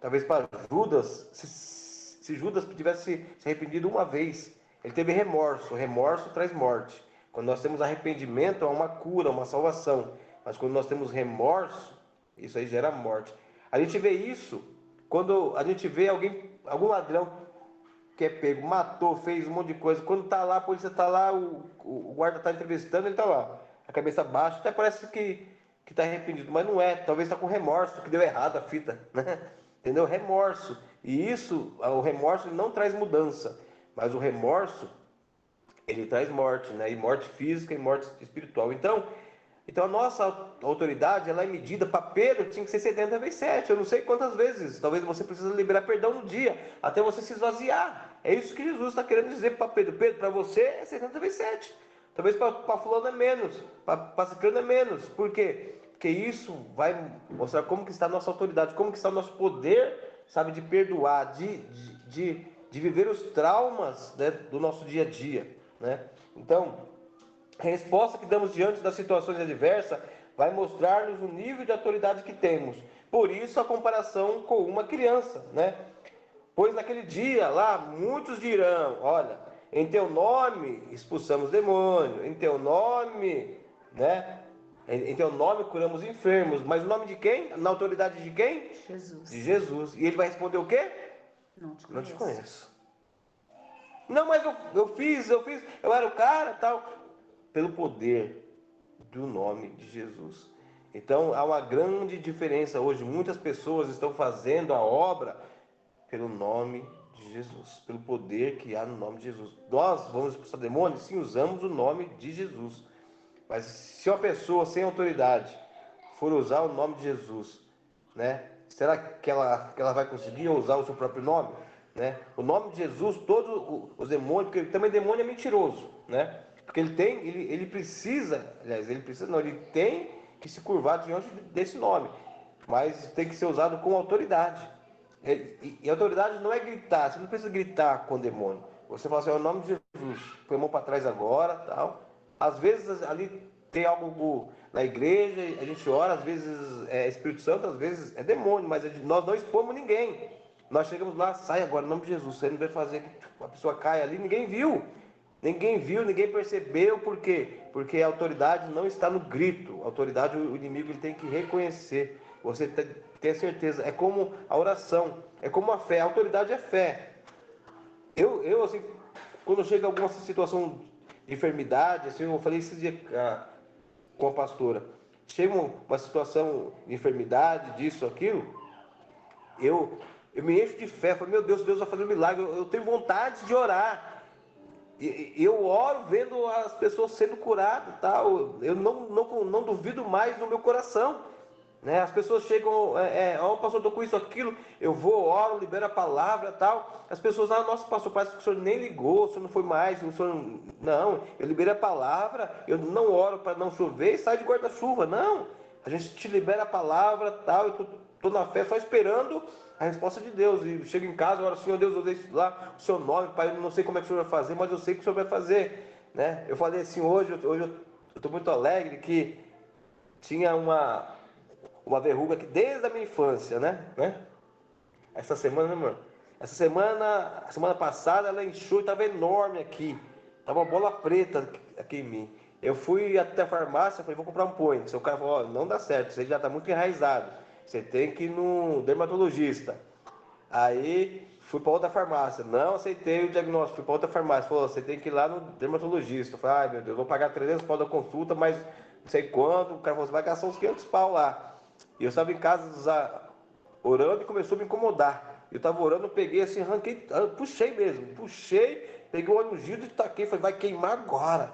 Talvez para Judas, se Judas tivesse se arrependido 1 vez, ele teve remorso. O remorso traz morte. Quando nós temos arrependimento, há uma cura, uma salvação. Mas quando nós temos remorso, isso aí gera morte. A gente vê isso quando a gente vê algum ladrão que é pego, matou, fez um monte de coisa. Quando está lá, a polícia está lá, o guarda está entrevistando, ele está lá, a cabeça baixa, até parece que está arrependido, mas não é. Talvez está com remorso, que deu errado a fita, né? Entendeu? Remorso. E isso, o remorso não traz mudança, mas o remorso ele traz morte, né? E morte física e morte espiritual. Então a nossa autoridade ela é medida. Para Pedro tinha que ser 70 vezes 7. Eu não sei quantas vezes. Talvez você precise liberar perdão no dia, até você se esvaziar. É isso que Jesus está querendo dizer para Pedro. Pedro, para você é 70 vezes 7. Talvez para fulano é menos, para ciclano é menos. Por quê? Porque isso vai mostrar como que está a nossa autoridade, como que está o nosso poder, sabe, de perdoar, de viver os traumas, né, do nosso dia a dia, né? Então, a resposta que damos diante das situações adversas vai mostrar-nos o nível de autoridade que temos. Por isso a comparação com uma criança, né? Pois naquele dia lá muitos dirão, olha, em teu nome expulsamos demônio, em teu nome, né? Em teu nome curamos enfermos, mas o nome de quem? Na autoridade de quem? Jesus. De Jesus. E ele vai responder o quê? Não te Não te conheço. conheço. Não, mas eu fiz, eu era o cara, tal. Pelo poder do nome de Jesus. Então há uma grande diferença hoje. Muitas pessoas estão fazendo a obra pelo nome de Jesus, pelo poder que há no nome de Jesus. Nós vamos expulsar demônios? Sim, usamos o nome de Jesus. Mas se uma pessoa sem autoridade for usar o nome de Jesus, né? Será que ela vai conseguir usar o seu próprio nome? Né? O nome de Jesus, todos os demônios, porque também demônio é mentiroso, né? Porque ele precisa, aliás, ele tem que se curvar diante desse nome, mas tem que ser usado com autoridade. E autoridade não é gritar, você não precisa gritar com o demônio. Você fala assim, é o nome de Jesus, põe a mão para trás agora, tal. Às vezes ali tem algo na igreja, a gente ora, às vezes é Espírito Santo, às vezes é demônio, mas nós não expomos ninguém. Nós chegamos lá, sai agora, em nome de Jesus, você não vai fazer que a pessoa caia ali, ninguém viu, ninguém percebeu, por quê? Porque a autoridade não está no grito, a autoridade o inimigo ele tem que reconhecer, você tem certeza, é como a oração, é como a fé, a autoridade é fé. Eu assim, quando chega alguma situação de enfermidade, assim, eu falei esses dias com a pastora, chega uma situação de enfermidade, disso, aquilo, eu me encho de fé, falo, meu Deus, Deus vai fazer um milagre, eu tenho vontade de orar. Eu oro vendo as pessoas sendo curadas, tal. Eu não duvido mais no meu coração. Né? As pessoas chegam, pastor, estou com isso, aquilo, eu vou, oro, libero a palavra, tal. As pessoas, nossa, pastor, parece que o senhor nem ligou, o senhor não foi mais, o senhor não, eu liberei a palavra, eu não oro para não chover e sai de guarda-chuva, não. A gente te libera a palavra, tal, eu estou na fé só esperando a resposta de Deus. E chego em casa, oro, Senhor Deus, eu deixo lá o seu nome, Pai, eu não sei como é que o senhor vai fazer, mas eu sei que o senhor vai fazer. Né? Eu falei assim, hoje eu estou muito alegre que tinha uma verruga aqui desde a minha infância, né? Essa semana, né, mano? A semana passada, ela inchou e estava enorme aqui. Tava uma bola preta aqui em mim. Eu fui até a farmácia, falei, vou comprar um point. O cara falou, não dá certo, você já está muito enraizado. Você tem que ir no dermatologista. Aí fui para outra farmácia, não aceitei o diagnóstico, fui para outra farmácia, falou, você tem que ir lá no dermatologista. Eu falei, ai meu Deus, vou pagar 300 pau da consulta, mas não sei quanto. O cara falou, você vai gastar uns 500 pau lá. E eu estava em casa orando e começou a me incomodar. Eu estava orando, eu peguei assim, arranquei, puxei mesmo, peguei o óleo ungido e taquei, falei, vai queimar agora.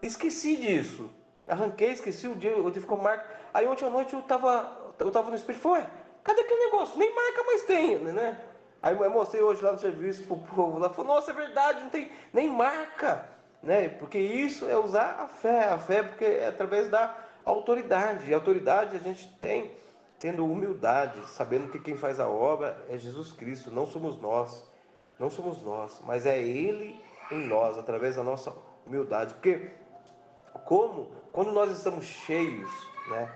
Esqueci disso. Arranquei, esqueci o dia, eu ficou marca. Aí ontem à noite eu tava no espelho, falei, cadê aquele negócio? Nem marca mais tem, né? Aí eu mostrei hoje lá no serviço pro povo lá, falou, nossa, é verdade, não tem nem marca, né? Porque isso é usar a fé porque é através da autoridade. E a autoridade a gente tem tendo humildade, sabendo que quem faz a obra é Jesus Cristo, não somos nós, mas é Ele em nós, através da nossa humildade. Porque quando nós estamos cheios, né?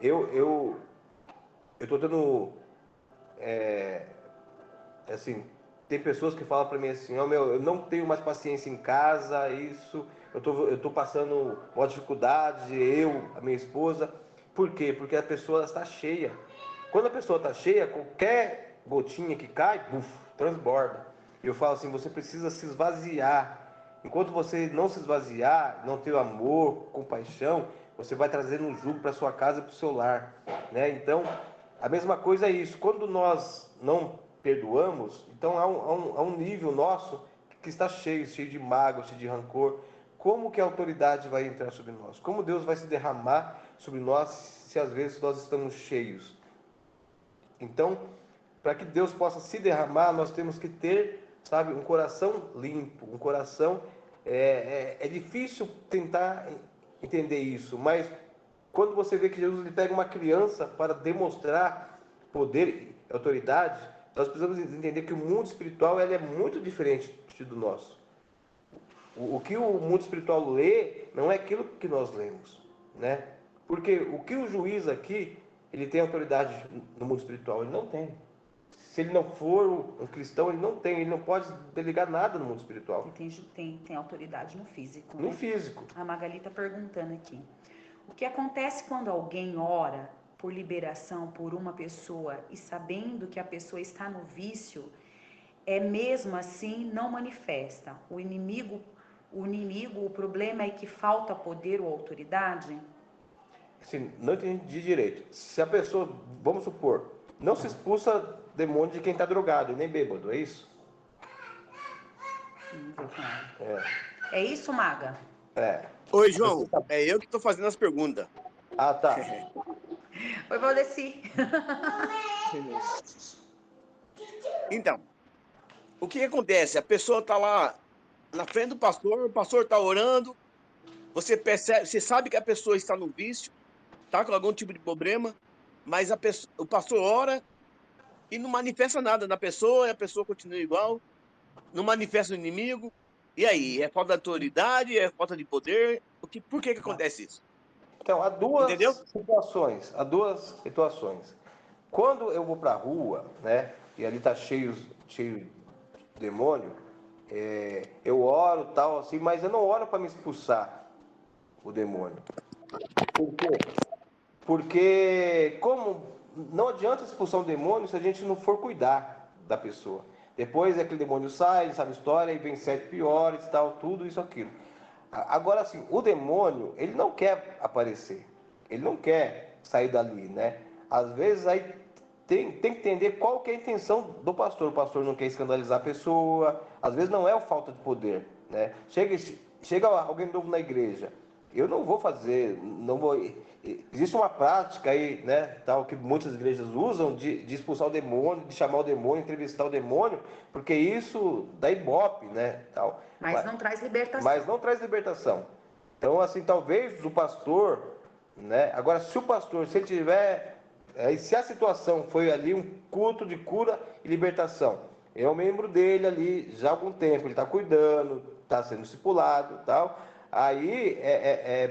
Eu estou tendo, assim, tem pessoas que falam para mim assim, meu, eu não tenho mais paciência em casa, eu tô passando uma dificuldade, a minha esposa. Por quê? Porque a pessoa está cheia. Quando a pessoa está cheia, qualquer gotinha que cai, buf, transborda. Eu falo assim, você precisa se esvaziar. Enquanto você não se esvaziar, não ter amor, compaixão, você vai trazendo um jugo para sua casa e para o seu lar, né? Então, a mesma coisa é isso. Quando nós não perdoamos, então há um nível nosso que está cheio de mágoa, cheio de rancor. Como que a autoridade vai entrar sobre nós? Como Deus vai se derramar sobre nós se às vezes nós estamos cheios? Então, para que Deus possa se derramar, nós temos que ter, sabe, um coração limpo, um coração. É difícil tentar entender isso, mas quando você vê que Jesus ele pega uma criança para demonstrar poder e autoridade, nós precisamos entender que o mundo espiritual ele é muito diferente do nosso. O que o mundo espiritual lê não é aquilo que nós lemos, né? Porque o que o juiz aqui, ele tem autoridade no mundo espiritual, ele não tem. Se ele não for um cristão, ele não pode delegar nada no mundo espiritual. Tem autoridade no físico, No né? físico. A Magali está perguntando aqui. O que acontece quando alguém ora por liberação por uma pessoa e sabendo que a pessoa está no vício, mesmo assim não manifesta? O problema é que falta poder ou autoridade? Assim, não entendi direito. Se a pessoa, vamos supor, não se expulsa demônio de quem está drogado e nem bêbado, é isso? É isso, Maga? É. Oi, João. É eu que estou fazendo as perguntas. Ah, tá. Oi, Valdeci. Então, o que acontece? A pessoa está lá na frente do pastor, o pastor está orando, você percebe, você sabe que a pessoa está no vício, está com algum tipo de problema, mas o pastor ora e não manifesta nada na pessoa, e a pessoa continua igual, não manifesta o inimigo. E aí? É falta de autoridade? É falta de poder? Por que acontece isso? Então, Entendeu? há duas situações. Quando eu vou para a rua, né, e ali tá cheio de demônio, eu oro tal assim, mas eu não oro para me expulsar o demônio. Por quê? Porque como não adianta expulsar um demônio se a gente não for cuidar da pessoa. Depois aquele demônio sai, sabe a história, e vem 7 piores, tal, tudo isso, aquilo. Agora, assim, o demônio, ele não quer aparecer. ele não quer sair dali, né? Às vezes aí tem que entender qual que é a intenção do pastor. O pastor não quer escandalizar a pessoa, às vezes não é falta de poder, né? Chega alguém novo na igreja, eu não vou fazer, não vou. Existe uma prática aí, né, tal, que muitas igrejas usam de expulsar o demônio, de chamar o demônio, entrevistar o demônio, porque isso dá ibope, né, tal. Mas não traz libertação. Mas não traz libertação. Então, assim, talvez o pastor, né? Agora, se o pastor, se ele tiver, se a situação foi ali um culto de cura e libertação, é um membro dele ali já há algum tempo, ele está cuidando, está sendo discipulado, tal. Aí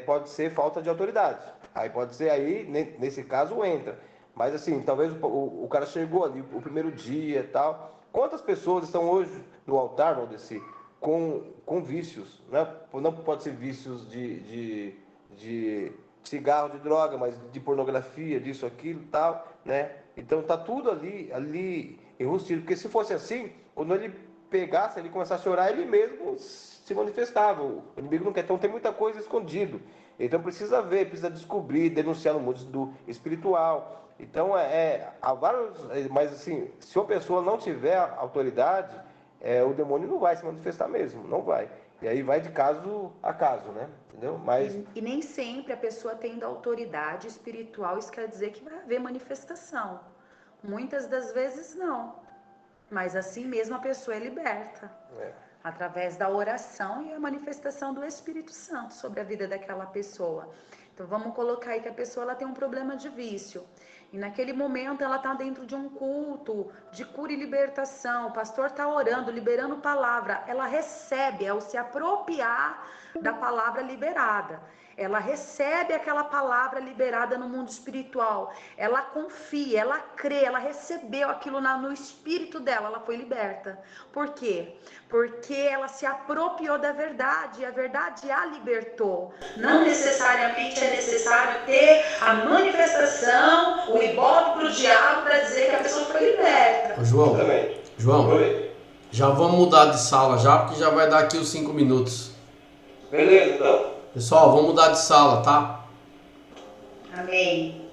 pode ser falta de autoridade. Aí pode ser aí, nesse caso, entra. Mas assim, talvez o cara chegou ali o primeiro dia e tal. Quantas pessoas estão hoje no altar, Valdeci, com vícios, né? Não pode ser vícios de cigarro, de droga, mas de pornografia, disso, aquilo, tal, né? Então tá tudo ali enrustido, porque se fosse assim, quando ele pegasse, ele começasse a chorar, ele mesmo se manifestava. O inimigo não quer, então tem muita coisa escondido. Então precisa ver, precisa descobrir, denunciar no mundo do espiritual. Então há vários, mas assim, se uma pessoa não tiver autoridade, o demônio não vai se manifestar mesmo, não vai. E aí vai de caso a caso, né? Entendeu? Mas E nem sempre a pessoa tendo autoridade espiritual, isso quer dizer que vai haver manifestação. Muitas das vezes não. Mas assim mesmo a pessoa é liberta. Através da oração e a manifestação do Espírito Santo sobre a vida daquela pessoa. Então vamos colocar aí que a pessoa ela tem um problema de vício. E naquele momento ela está dentro de um culto de cura e libertação. O pastor está orando, liberando palavra. Ela recebe, ao se apropriar da palavra liberada. Ela recebe aquela palavra liberada no mundo espiritual. Ela confia, ela crê, ela recebeu aquilo no espírito dela, ela foi liberta. Por quê? Porque ela se apropriou da verdade e a verdade a libertou. Não necessariamente é necessário ter a manifestação, o ibope para o diabo para dizer que a pessoa foi liberta. Ô, João, Oi. já vamos mudar de sala já, porque já vai dar aqui os 5 minutos. Beleza, então. Pessoal, vamos mudar de sala, tá? Amém.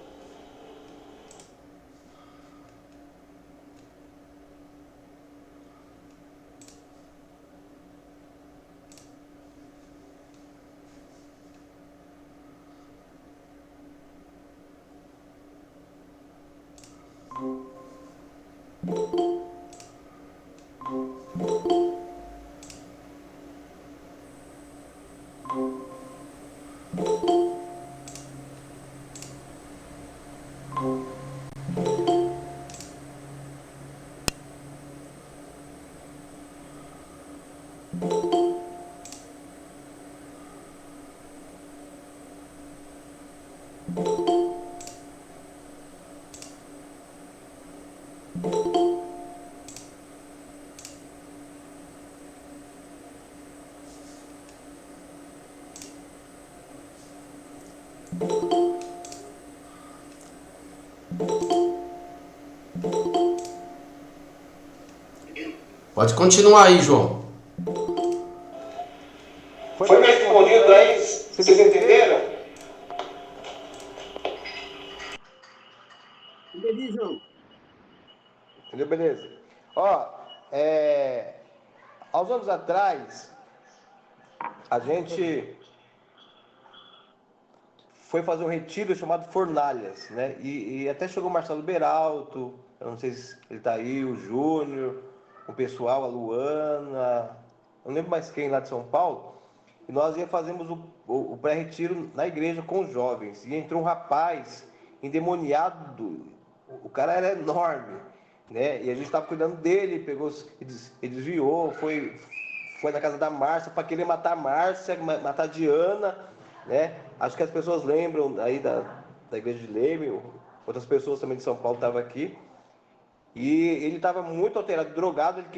Pode continuar aí, João. Foi respondido aí? Vocês entenderam? Entendi, João. Entendeu? Beleza. Ó, há uns anos atrás, a gente foi fazer um retiro chamado Fornalhas, né? E até chegou o Marcelo Beralto, eu não sei se ele tá aí, o Júnior, o pessoal, a Luana, eu não lembro mais quem lá de São Paulo. E nós fazemos o pré-retiro na igreja com os jovens. E entrou um rapaz endemoniado, o cara era enorme, né? E a gente estava cuidando dele, pegou, ele desviou, foi na casa da Márcia para querer matar a Márcia, matar a Diana, né? Acho que as pessoas lembram aí da igreja de Leme, outras pessoas também de São Paulo estavam aqui. E ele estava muito alterado, drogado, ele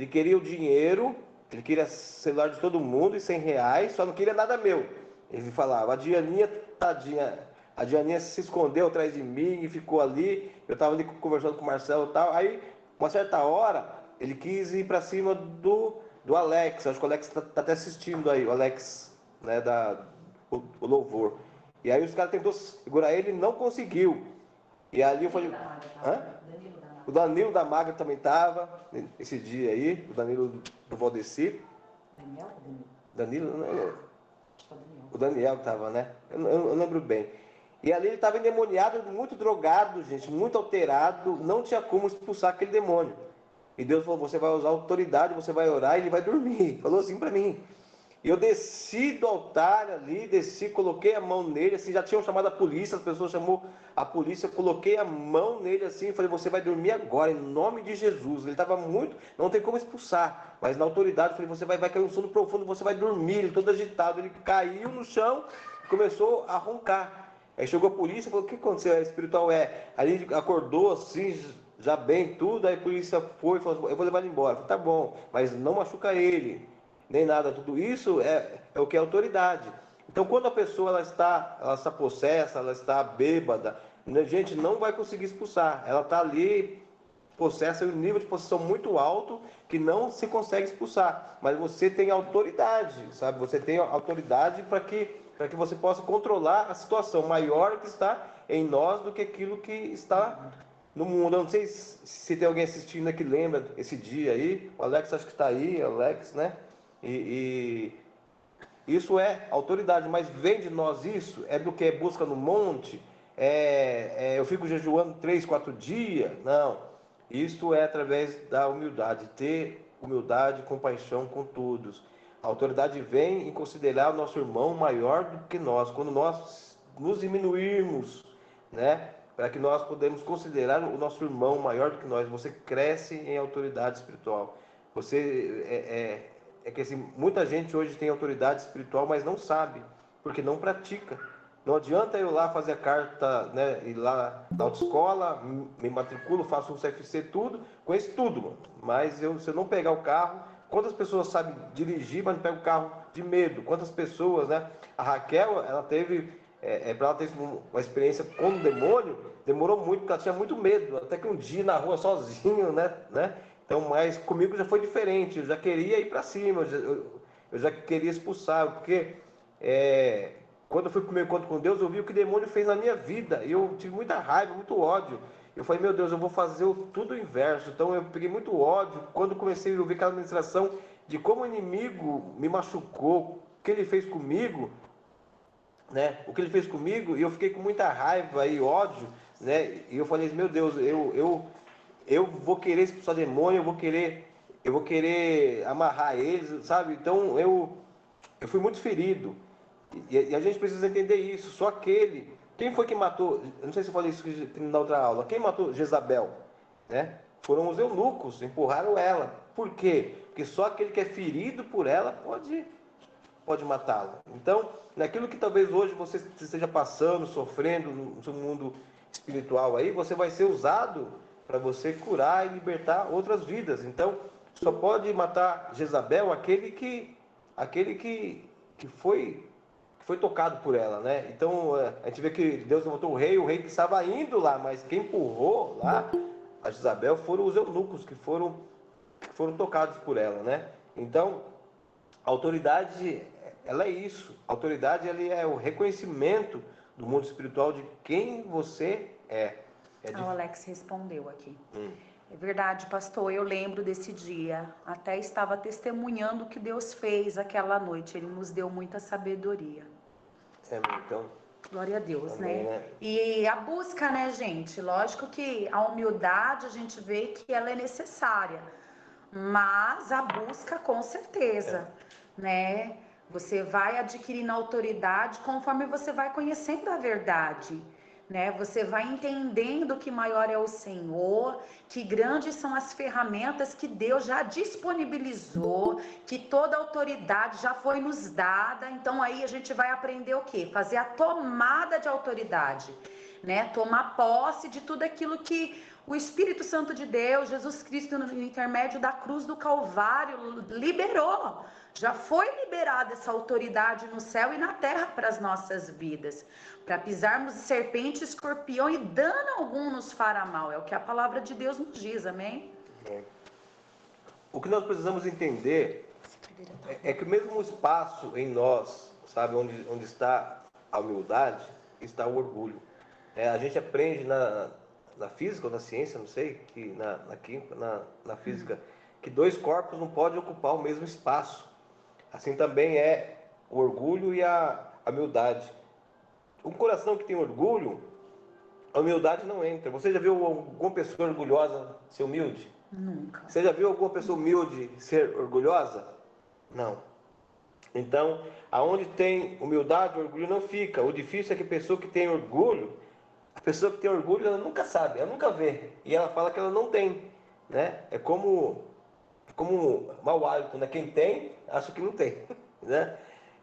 queria o dinheiro, ele queria celular de todo mundo e R$100, só não queria nada meu. Ele falava, a Dianinha, tadinha, a Dianinha se escondeu atrás de mim e ficou ali, eu estava ali conversando com o Marcelo e tal. Aí, uma certa hora, ele quis ir para cima do Alex, acho que o Alex está até assistindo aí, o Alex, né, o Louvor. E aí os caras tentou segurar ele e não conseguiu. E ali eu falei... Hã? O Danilo da Magra também estava esse dia aí, o Danilo do Valdeci. Danilo? Não, o Daniel estava, né? Eu lembro bem. E ali ele estava endemoniado, muito drogado, gente, muito alterado, não tinha como expulsar aquele demônio. E Deus falou, você vai usar autoridade, você vai orar e ele vai dormir. Falou assim para mim. E eu desci do altar ali, coloquei a mão nele, assim, já tinham chamado a polícia, as pessoas chamou a polícia, eu coloquei a mão nele assim, falei, você vai dormir agora, em nome de Jesus. Ele estava muito, não tem como expulsar, mas na autoridade, eu falei, você vai cair um sono profundo, você vai dormir, ele todo agitado, ele caiu no chão, começou a roncar. Aí chegou a polícia, falou, o que aconteceu? A espiritual Aí ele acordou assim, já bem, tudo, aí a polícia foi, falou, eu vou levar ele embora. Eu falei, tá bom, mas não machuca ele, nem nada, tudo isso é o que é autoridade. Então, quando a pessoa ela está possessa, ela está bêbada, né, gente, não vai conseguir expulsar. Ela está ali possessa, em um nível de possessão muito alto que não se consegue expulsar. Mas você tem autoridade, sabe? Você tem autoridade para que você possa controlar a situação maior que está em nós do que aquilo que está no mundo. Eu não sei se tem alguém assistindo que lembra esse dia aí. O Alex acho que está aí, Alex, né? E isso é autoridade, mas vem de nós isso? É do que busca no monte? Eu fico jejuando 3, 4 dias? Não. Isso é através da humildade, ter humildade e compaixão com todos. A autoridade vem em considerar o nosso irmão maior do que nós. Quando nós nos diminuirmos, né, para que nós podemos considerar o nosso irmão maior do que nós, você cresce em autoridade espiritual. Você que assim, muita gente hoje tem autoridade espiritual, mas não sabe, porque não pratica. Não adianta eu lá fazer a carta, né, ir lá na autoescola, me matriculo, faço um CFC, tudo, conheço tudo, mano. Mas se eu não pegar o carro, quantas pessoas sabem dirigir, mas não pegam o carro de medo? Quantas pessoas, né? A Raquel, ela teve, para ela ter uma experiência com o demônio, demorou muito, porque ela tinha muito medo, até que um dia na rua sozinho, né? Então, mas comigo já foi diferente, eu já queria ir para cima, eu já queria expulsar, porque quando eu fui comer encontro com Deus, eu vi o que o demônio fez na minha vida, e eu tive muita raiva, muito ódio. Eu falei, meu Deus, eu vou fazer tudo o inverso. Então eu peguei muito ódio, quando comecei a ouvir aquela ministração de como o inimigo me machucou, o que ele fez comigo, né? O que ele fez comigo, e eu fiquei com muita raiva e ódio, né? E eu falei, meu Deus, eu vou querer expulsar demônio, eu vou querer amarrar eles, sabe? Então eu fui muito ferido. E a gente precisa entender isso. Só aquele. Quem foi que matou? Eu não sei se eu falei isso na outra aula. Quem matou Jezabel? Né? Foram os eunucos, empurraram ela. Por quê? Porque só aquele que é ferido por ela pode matá-la. Então, naquilo que talvez hoje você esteja passando, sofrendo no seu mundo espiritual aí, você vai ser usado para você curar e libertar outras vidas. Então, só pode matar Jezabel aquele que foi tocado por ela, né? Então, a gente vê que Deus levantou o rei que estava indo lá, mas quem empurrou lá a Jezabel foram os eunucos que foram tocados por ela, né? Então, a autoridade, ela é isso. A autoridade, ela é o reconhecimento do mundo espiritual de quem você é. O Alex respondeu aqui. É verdade, pastor, eu lembro desse dia. Até estava testemunhando o que Deus fez aquela noite. Ele nos deu muita sabedoria. Então, glória a Deus, também, né? E a busca, né, gente? Lógico que a humildade a gente vê que ela é necessária. Mas a busca, com certeza, né? Você vai adquirindo autoridade conforme você vai conhecendo a verdade, né? Você vai entendendo que maior é o Senhor, que grandes são as ferramentas que Deus já disponibilizou, que toda autoridade já foi nos dada. Então aí a gente vai aprender o quê? Fazer a tomada de autoridade, né? Tomar posse de tudo aquilo que o Espírito Santo de Deus, Jesus Cristo, no intermédio da cruz do Calvário, liberou. Já foi liberada essa autoridade no céu e na terra para as nossas vidas. Para pisarmos serpente, escorpião e dano algum nos fará mal. É o que a palavra de Deus nos diz, amém? O que nós precisamos entender é que o mesmo espaço em nós, sabe, onde está a humildade está o orgulho. A gente aprende na física ou na ciência, não sei, que na química, na física, que dois corpos não podem ocupar o mesmo espaço. Assim também é o orgulho e a humildade. Um coração que tem orgulho, a humildade não entra. Você já viu alguma pessoa orgulhosa ser humilde? Nunca. Você já viu alguma pessoa humilde ser orgulhosa? Não. Então, aonde tem humildade, o orgulho não fica. O difícil é que a pessoa que tem orgulho, ela nunca sabe, ela nunca vê. E ela fala que ela não tem, né? É como mau hálito, né? Quem tem, acha que não tem, né?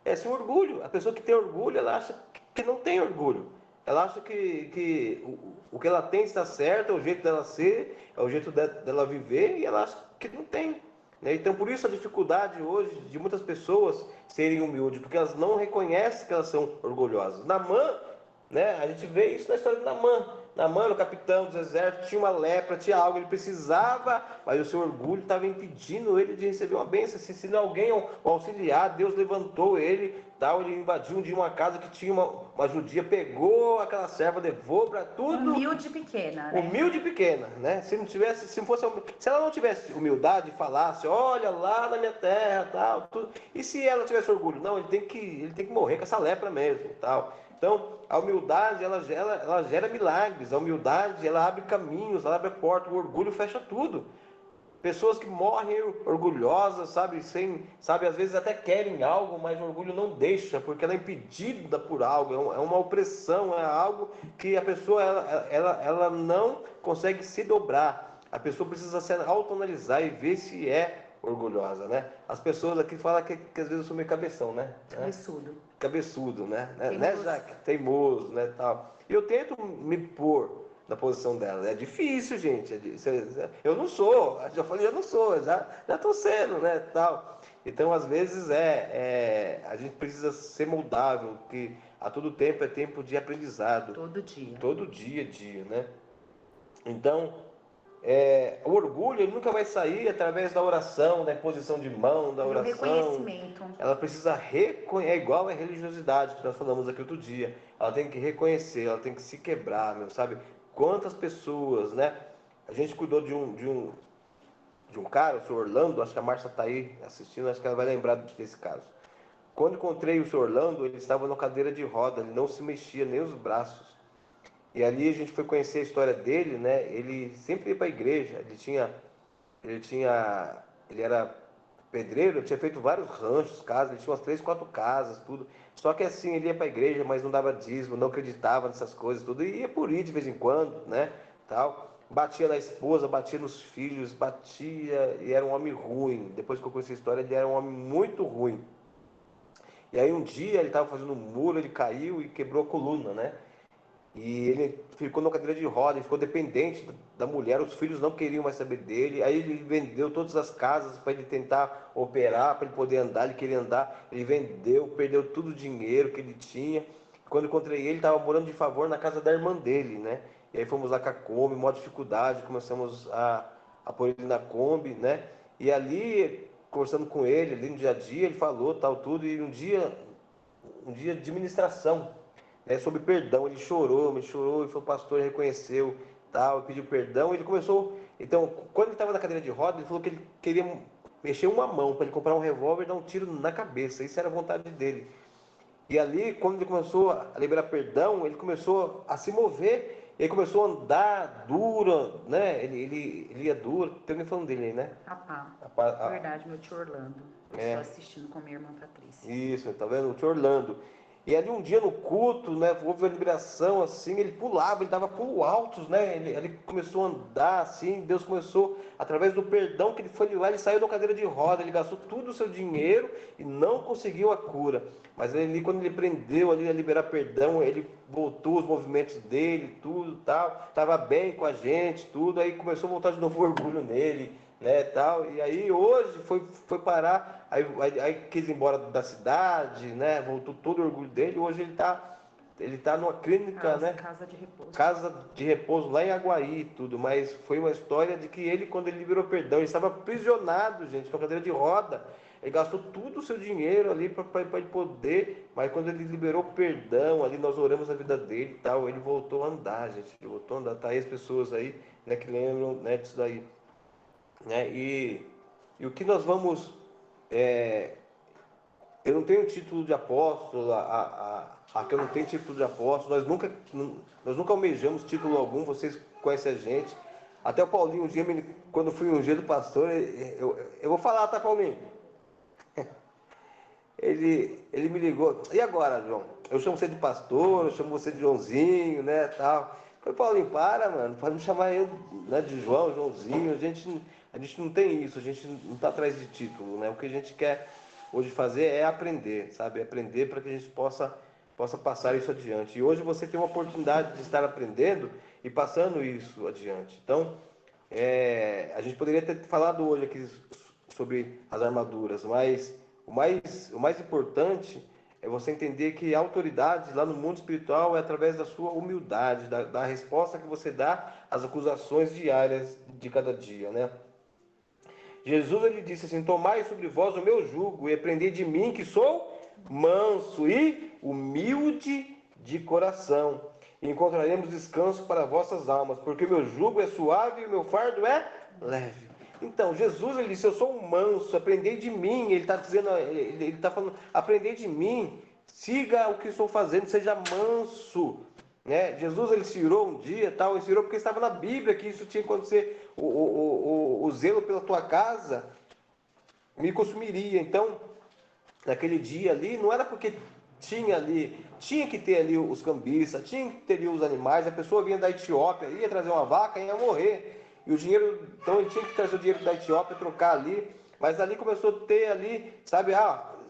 É esse orgulho. A pessoa que tem orgulho, ela acha que não tem orgulho. Ela acha que o que ela tem está certo, é o jeito dela ser, é o jeito dela viver, e ela acha que não tem, né? Então, por isso a dificuldade hoje de muitas pessoas serem humildes, porque elas não reconhecem que elas são orgulhosas. Naamã, né? A gente vê isso na história de Naamã. Naamã era o capitão dos exércitos, tinha uma lepra, tinha algo, ele precisava, mas o seu orgulho estava impedindo ele de receber uma bênção. Se alguém o auxiliar, Deus levantou ele, tal, ele invadiu um dia uma casa que tinha uma judia, pegou aquela serva, levou para tudo. Humilde e pequena, né? Humilde e pequena, né? Se ela não tivesse humildade e falasse, olha lá na minha terra, tal, tudo. E se ela tivesse orgulho? Não, ele tem que morrer com essa lepra mesmo, tal. Então, a humildade, ela gera milagres. A humildade, ela abre caminhos, ela abre portas. O orgulho fecha tudo. Pessoas que morrem orgulhosas, sabe, às vezes até querem algo, mas o orgulho não deixa, porque ela é impedida por algo, é uma opressão, é algo que a pessoa ela não consegue se dobrar. A pessoa precisa se autoanalisar e ver se é orgulhosa, né? As pessoas aqui falam que às vezes eu sou meio cabeção, né? Cabeçudo, né? Né, Jaque? Teimoso, né, tal. E eu tento me pôr na posição dela. É difícil, gente. Eu não sou. Já falei, eu não sou. Já estou sendo, né, tal. Então, às vezes, a gente precisa ser moldável, porque a todo tempo é tempo de aprendizado. Todo dia. Todo dia, né? Então, o orgulho ele nunca vai sair através da oração, da imposição de mão, da oração. Reconhecimento. Ela precisa reconhecer, é igual a religiosidade que nós falamos aqui outro dia. Ela tem que reconhecer, ela tem que se quebrar, meu, sabe? Quantas pessoas, né? A gente cuidou de um cara, o senhor Orlando, acho que a Márcia está aí assistindo, acho que ela vai lembrar desse caso. Quando encontrei o senhor Orlando, ele estava na cadeira de roda, ele não se mexia nem os braços. E ali a gente foi conhecer a história dele, né? Ele sempre ia para a igreja, ele era pedreiro, tinha feito vários ranchos, casas, ele tinha umas 3, 4 casas, tudo. Só que assim, ele ia para a igreja, mas não dava dízimo, não acreditava nessas coisas, tudo. E ia por ir de vez em quando, né? Tal. Batia na esposa, batia nos filhos, batia, e era um homem ruim. Depois que eu conheci a história, ele era um homem muito ruim. E aí um dia ele estava fazendo um muro, ele caiu e quebrou a coluna, né? E ele ficou na cadeira de roda, ele ficou dependente da mulher, os filhos não queriam mais saber dele. Aí ele vendeu todas as casas para ele tentar operar, para ele poder andar, ele queria andar. Ele vendeu, perdeu todo o dinheiro que ele tinha. Quando eu encontrei ele, estava morando de favor na casa da irmã dele, né? E aí fomos lá com a Kombi, maior dificuldade, começamos a pôr ele na Kombi, né? E ali, conversando com ele, ali no dia a dia, ele falou tal, tudo, e um dia de ministração, né, sobre perdão, ele chorou, e foi o pastor, reconheceu, tal, pediu perdão, ele começou, então, quando ele estava na cadeira de roda, ele falou que ele queria mexer uma mão para ele comprar um revólver e dar um tiro na cabeça, isso era a vontade dele. E ali, quando ele começou a liberar perdão, ele começou a se mover, ele começou a andar duro, né, ele ia duro, tem alguém falando dele aí, né? Verdade, meu tio Orlando, estou assistindo com minha irmã Patrícia. Isso, tá vendo? O tio Orlando. E ali um dia no culto, né, houve uma liberação assim, ele pulava, ele dava pulos altos, né, ele começou a andar assim, Deus começou, através do perdão que ele foi lá, ele saiu da cadeira de roda, ele gastou tudo o seu dinheiro e não conseguiu a cura. Mas ali, quando ele aprendeu ali a liberar perdão, ele voltou os movimentos dele, tudo, tal, estava bem com a gente, tudo, aí começou a voltar de novo o orgulho nele, né, tal, e aí hoje foi parar, aí quis ir embora da cidade, né, voltou todo o orgulho dele, hoje ele está ele tá numa clínica, né? Casa de repouso. Casa de repouso lá em Aguaí e tudo, mas foi uma história de que ele, quando ele liberou perdão, ele estava aprisionado, gente, com a cadeira de roda. Ele gastou todo o seu dinheiro ali para ele poder, mas quando ele liberou perdão, ali nós oramos a vida dele e tal, ele voltou a andar, gente. Ele voltou a andar. Tá aí as pessoas aí, né, que lembram, né, disso daí. Né? E o que nós vamos. Eu não tenho título de apóstolo, a que eu não tenho título de apóstolo, nós nunca almejamos título algum, vocês conhecem a gente. Até o Paulinho, um dia, quando fui ungido pastor, eu vou falar, tá, Paulinho? Ele me ligou, e agora, João? Eu chamo você de pastor, eu chamo você de Joãozinho, né, tal. Eu falei, Paulinho, para, mano, pode me chamar eu, né, de João, Joãozinho, a gente não tem isso, a gente não está atrás de título, né? O que a gente quer hoje fazer é aprender, sabe? Aprender para que a gente possa passar isso adiante. E hoje você tem uma oportunidade de estar aprendendo e passando isso adiante. Então, a gente poderia ter falado hoje aqui sobre as armaduras, mas o mais importante é você entender que a autoridade lá no mundo espiritual é através da sua humildade, da resposta que você dá às acusações diárias de cada dia, né? Jesus, ele disse assim: tomai sobre vós o meu jugo e aprendei de mim, que sou manso e humilde de coração, e encontraremos descanso para vossas almas, porque o meu jugo é suave e o meu fardo é leve. Então, Jesus, ele disse: eu sou um manso, aprendei de mim. Ele está dizendo, ele está falando: aprendei de mim, siga o que estou fazendo, seja manso, né? Jesus, ele se irou um dia, tal, ele se irou porque estava na Bíblia que isso tinha que acontecer. O zelo pela tua casa me consumiria. Então, naquele dia ali, não era porque tinha que ter ali os cambistas, tinha que ter ali os animais, a pessoa vinha da Etiópia, ia trazer uma vaca e ia morrer. E o dinheiro, então ele tinha que trazer o dinheiro da Etiópia, trocar ali, mas ali começou a ter ali, sabe,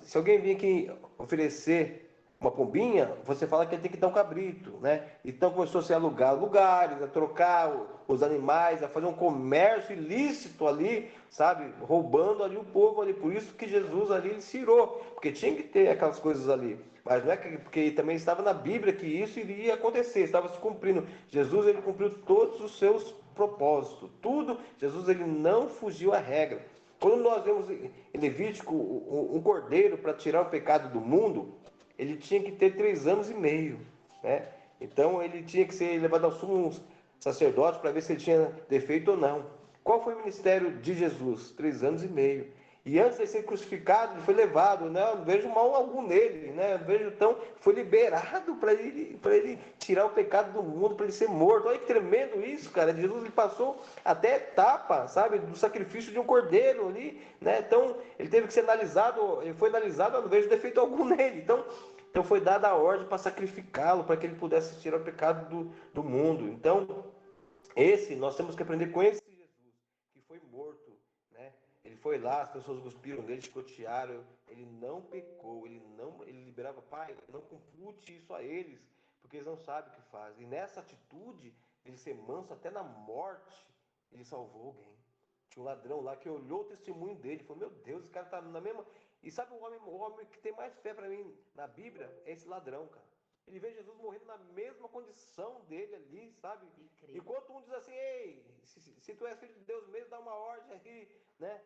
se alguém vinha aqui oferecer uma pombinha, você fala que ele tem que dar um cabrito, né? Então começou a se alugar lugares, a trocar os animais, a fazer um comércio ilícito ali, sabe? Roubando ali o povo ali. Por isso que Jesus ali ele se irou, porque tinha que ter aquelas coisas ali. Mas não é porque também estava na Bíblia que isso iria acontecer, estava se cumprindo. Jesus, ele cumpriu todos os seus propósitos, tudo. Jesus, ele não fugiu à regra. Quando nós vemos em Levítico um cordeiro para tirar o pecado do mundo, ele tinha que ter 3 anos e meio, né? Então ele tinha que ser levado ao sumo sacerdote para ver se ele tinha defeito ou não. Qual foi o ministério de Jesus? 3 anos e meio. E antes de ser crucificado, ele foi levado, né? Eu não vejo mal algum nele, né? Eu vejo, então, foi liberado para ele tirar o pecado do mundo, para ele ser morto. Olha que tremendo isso, cara. Jesus, ele passou até a etapa, sabe, do sacrifício de um cordeiro ali, né? Então, ele teve que ser analisado, ele foi analisado, eu não vejo defeito algum nele. Então foi dada a ordem para sacrificá-lo, para que ele pudesse tirar o pecado do mundo. Então, nós temos que aprender com esse Jesus, que foi morto, né? Ele foi lá, as pessoas cuspiram nele, chicotearam, ele não pecou, ele liberava, pai, não compute isso a eles, porque eles não sabem o que fazem. E nessa atitude, ele ser manso até na morte, ele salvou alguém. Tinha um ladrão lá que olhou o testemunho dele, falou: meu Deus, esse cara está na mesma. E sabe o homem que tem mais fé para mim na Bíblia? É esse ladrão, cara. Ele vê Jesus morrendo na mesma condição dele ali, sabe? Enquanto um diz assim: ei, se tu és filho de Deus mesmo, dá uma ordem aí, né?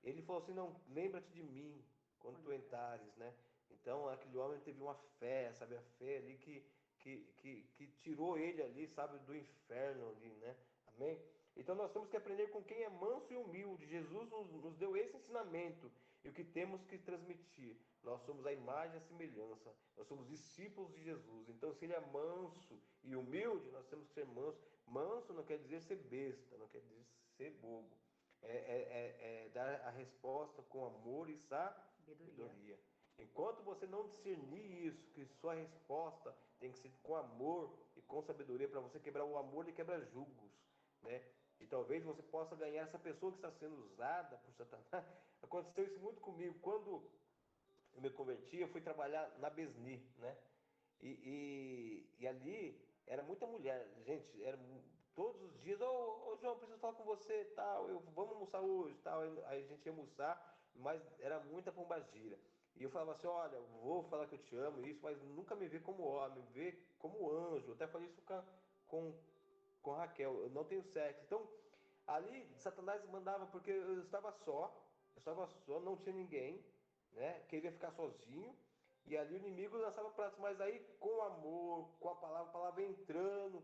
Ele falou assim: não, lembra-te de mim quando tu entrares, né? Então aquele homem teve uma fé, sabe? A fé ali que tirou ele ali, sabe? Do inferno ali, né? Amém? Então nós temos que aprender com quem é manso e humilde. Jesus nos deu esse ensinamento. E o que temos que transmitir? Nós somos a imagem e a semelhança. Nós somos discípulos de Jesus. Então, se ele é manso e humilde, nós temos que ser manso. Manso não quer dizer ser besta, não quer dizer ser bobo. É dar a resposta com amor e sabedoria. Enquanto você não discernir isso, que sua resposta tem que ser com amor e com sabedoria, para você quebrar o amor, ele quebra julgos, né? E talvez você possa ganhar essa pessoa que está sendo usada por Satanás. Aconteceu isso muito comigo. Quando eu me converti, eu fui trabalhar na Besni, né? E ali era muita mulher, gente, era todos os dias: ô João, preciso falar com você, tal, vamos almoçar hoje, tal. Aí a gente ia almoçar, mas era muita pombagira. E eu falava assim, olha, eu vou falar que eu te amo, isso, mas nunca me vê como homem, me vê como anjo. Eu até falei isso com, com Raquel, eu não tenho sexo. Então, ali, Satanás mandava, porque eu estava só, não tinha ninguém, né? Queria ficar sozinho. E ali o inimigo lançava pratos, mas aí com amor, com a palavra entrando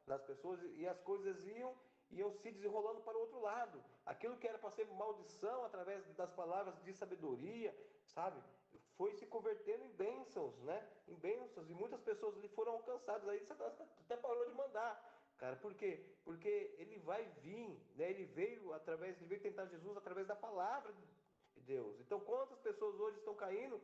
nas pessoas e as coisas iam se desenrolando para o outro lado. Aquilo que era para ser maldição através das palavras de sabedoria, sabe? Foi se convertendo em bênçãos, né? Em bênçãos. E muitas pessoas ali foram alcançadas. Aí Satanás até parou de mandar. Cara, por quê? Porque ele vai vir, né? Ele veio tentar Jesus através da palavra de Deus. Então, quantas pessoas hoje estão caindo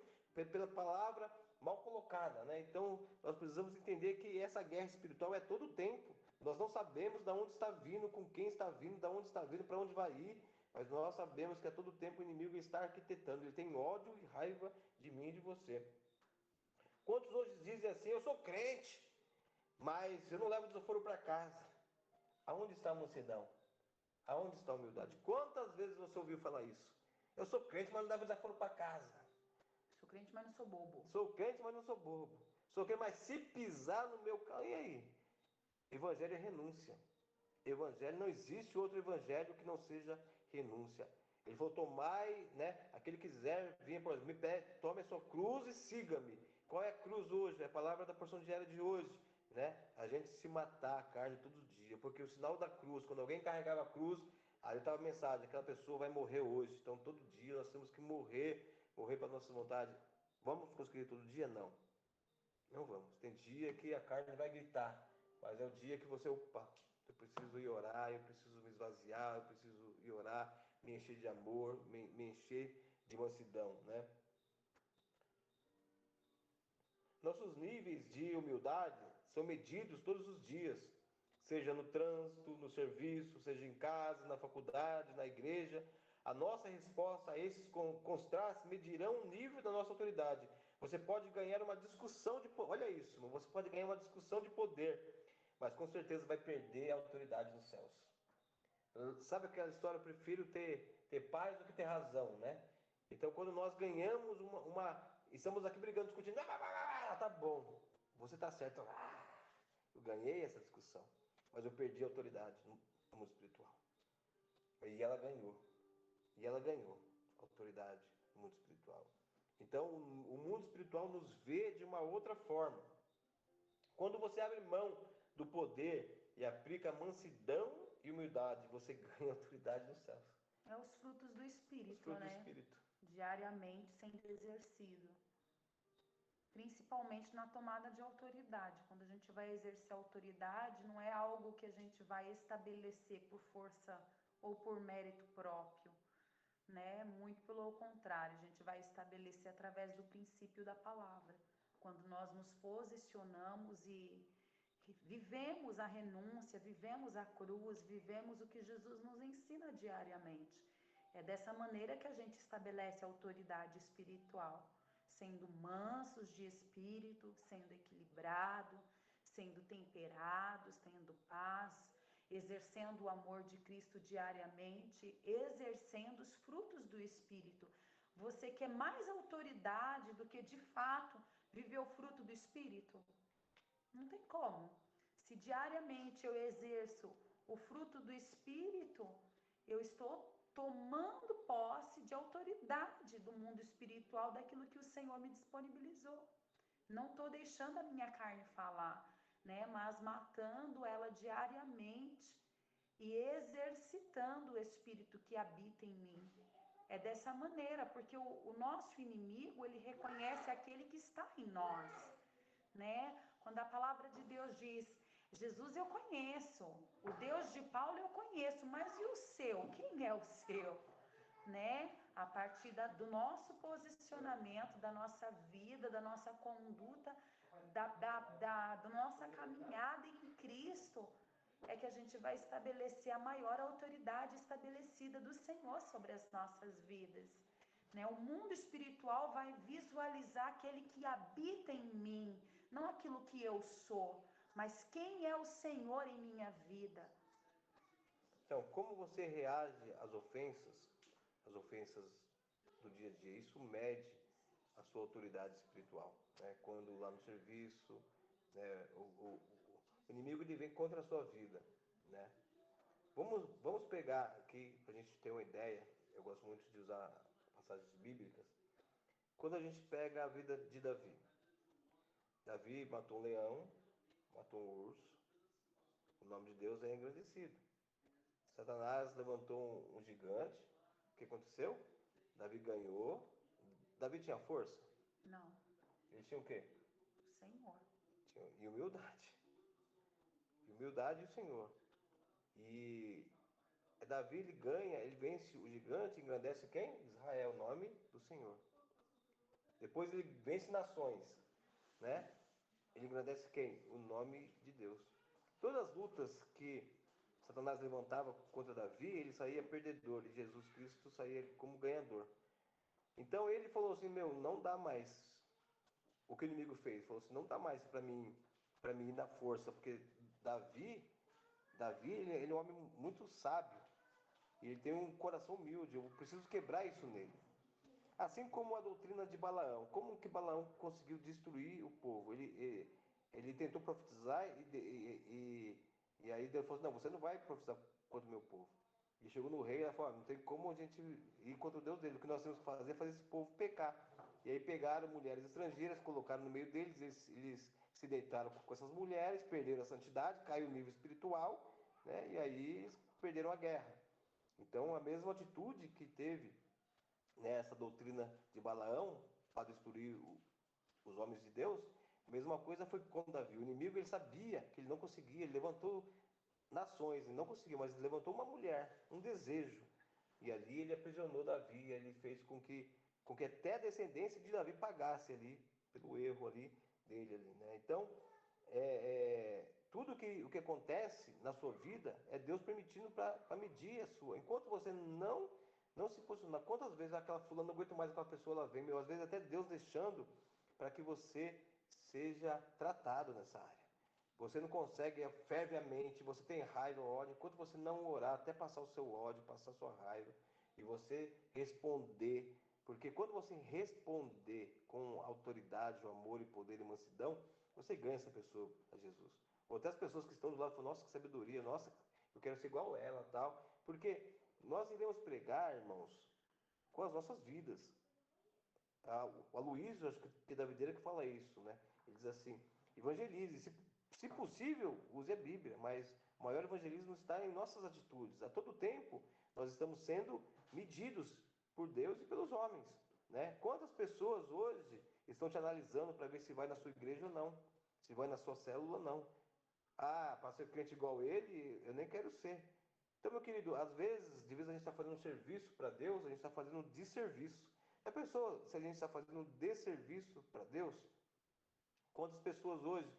pela palavra mal colocada, né? Então, nós precisamos entender que essa guerra espiritual é todo o tempo. Nós não sabemos de onde está vindo, com quem está vindo, de onde está vindo, para onde vai ir, mas nós sabemos que a todo tempo o inimigo está arquitetando. Ele tem ódio e raiva de mim e de você. Quantos hoje dizem assim, eu sou crente, mas eu não levo desaforo para casa? Aonde está a mansidão? Aonde está a humildade? Quantas vezes você ouviu falar isso? Eu sou crente, mas não levo desaforo para casa. Sou crente, mas não sou bobo. Sou crente, mas não sou bobo. Sou crente, mas se pisar no meu carro, e aí? Evangelho é renúncia. Evangelho, não existe outro evangelho que não seja renúncia. Ele falou, tomai, né? Aquele que quiser vir, por exemplo, me pede, tome a sua cruz e siga-me. Qual é a cruz hoje? É a palavra da porção diária de hoje, né? A gente se matar a carne todo dia, porque o sinal da cruz, quando alguém carregava a cruz, aí estava a mensagem, aquela pessoa vai morrer hoje. Então todo dia nós temos que morrer para a nossa vontade. Vamos conseguir todo dia? Não. Não vamos. Tem dia que a carne vai gritar, mas é o dia que você, opa, eu preciso ir orar, eu preciso me esvaziar, eu preciso ir orar, me encher de amor, me encher de mansidão, né? Nossos níveis de humildade são medidos todos os dias, seja no trânsito, no serviço, seja em casa, na faculdade, na igreja. A nossa resposta a esses contrastes medirão o nível da nossa autoridade. Você pode ganhar uma discussão de poder, olha isso, você pode ganhar uma discussão de poder, mas com certeza vai perder a autoridade nos céus. Sabe aquela história, eu prefiro ter paz do que ter razão, né? Então, quando nós ganhamos estamos aqui brigando, discutindo, tá bom, você tá certo, eu ganhei essa discussão, mas eu perdi a autoridade no mundo espiritual. E ela ganhou a autoridade no mundo espiritual. Então, o mundo espiritual nos vê de uma outra forma. Quando você abre mão do poder e aplica mansidão e humildade, você ganha autoridade nos céus. É os frutos do Os Espírito, frutos do né? Espírito. Diariamente sendo exercido. Principalmente na tomada de autoridade. Quando a gente vai exercer autoridade, não é algo que a gente vai estabelecer por força ou por mérito próprio, né? Muito pelo contrário, a gente vai estabelecer através do princípio da palavra. Quando nós nos posicionamos e vivemos a renúncia, vivemos a cruz, vivemos o que Jesus nos ensina diariamente. É dessa maneira que a gente estabelece a autoridade espiritual, sendo mansos de espírito, sendo equilibrado, sendo temperados, tendo paz, exercendo o amor de Cristo diariamente, exercendo os frutos do Espírito. Você quer mais autoridade do que de fato viver o fruto do Espírito? Não tem como. Se diariamente eu exerço o fruto do Espírito, eu estou tomando posse de autoridade do mundo espiritual, daquilo que o Senhor me disponibilizou. Não estou deixando a minha carne falar, né? Mas matando ela diariamente e exercitando o Espírito que habita em mim. É dessa maneira, porque o nosso inimigo, ele reconhece aquele que está em nós, né? Quando a palavra de Deus diz, Jesus eu conheço, o Deus de Paulo eu conheço, mas e o seu? Quem é o seu? Né? A partir do nosso posicionamento, da nossa vida, da nossa conduta, da nossa caminhada em Cristo, é que a gente vai estabelecer a maior autoridade estabelecida do Senhor sobre as nossas vidas. Né? O mundo espiritual vai visualizar aquele que habita em mim, não aquilo que eu sou, mas quem é o Senhor em minha vida. Então, como você reage às ofensas do dia a dia? Isso mede a sua autoridade espiritual, né? Quando lá no serviço, né, o inimigo ele vem contra a sua vida, né? Vamos pegar aqui para a gente ter uma ideia. Eu gosto muito de usar passagens bíblicas. Quando a gente pega a vida de Davi, Davi matou um leão, matou um urso. O nome de Deus é engrandecido. Satanás levantou um gigante. O que aconteceu? Davi ganhou. Davi tinha força? Não, Ele tinha o quê? Senhor. Tinha humildade. Humildade e o Senhor. E Davi ele ganha, ele vence o gigante, engrandece quem? Israel, o nome do Senhor. Depois ele vence nações, né? Ele engrandece quem? O nome de Deus. Todas as lutas que Satanás levantava contra Davi, ele saía perdedor e Jesus Cristo saía como ganhador. Então ele falou assim, não dá mais. O que o inimigo fez? Ele falou assim, não dá mais para mim ir na força, porque Davi ele é um homem muito sábio e ele tem um coração humilde. Eu preciso quebrar isso nele. Assim como a doutrina de Balaão. Como que Balaão conseguiu destruir o povo? Ele tentou profetizar e aí Deus falou assim, não, você não vai profetizar contra o meu povo. E chegou no rei e falou, não tem como a gente ir contra o Deus dele. O que nós temos que fazer é fazer esse povo pecar. E aí pegaram mulheres estrangeiras, colocaram no meio deles, eles se deitaram com essas mulheres, perderam a santidade, caiu o nível espiritual, né? E aí eles perderam a guerra. Então a mesma atitude que teve nessa doutrina de Balaão para destruir os homens de Deus, a mesma coisa foi com Davi. O inimigo ele sabia que ele não conseguia, ele levantou nações, ele não conseguiu, mas ele levantou uma mulher, um desejo. E ali ele aprisionou Davi, ele fez com que até a descendência de Davi pagasse ali pelo erro ali dele ali, né? Então, tudo o que acontece na sua vida é Deus permitindo para medir a sua. Enquanto você não se posicionar, quantas vezes aquela fulana não aguenta mais aquela pessoa, ela vem, às vezes até Deus deixando para que você seja tratado nessa área. Você não consegue, ferve a mente, você tem raiva, ódio, enquanto você não orar, até passar o seu ódio, passar a sua raiva, e você responder, porque quando você responder com autoridade, o amor e poder e mansidão, você ganha essa pessoa a Jesus. Ou até as pessoas que estão do lado falam, nossa, que sabedoria, nossa, eu quero ser igual a ela, tal. Porque nós iremos pregar, irmãos, com as nossas vidas. O Aloysio, acho que é da videira que fala isso, né? Ele diz assim, evangelize, se possível, use a Bíblia, mas o maior evangelismo está em nossas atitudes. A todo tempo, nós estamos sendo medidos por Deus e pelos homens, né? Quantas pessoas hoje estão te analisando para ver se vai na sua igreja ou não, se vai na sua célula ou não? Ah, para ser crente igual ele, eu nem quero ser. Então, meu querido, às vezes, de vez a gente está fazendo um serviço para Deus, a gente está fazendo um desserviço. A pessoa, se a gente está fazendo um desserviço para Deus, quantas pessoas hoje,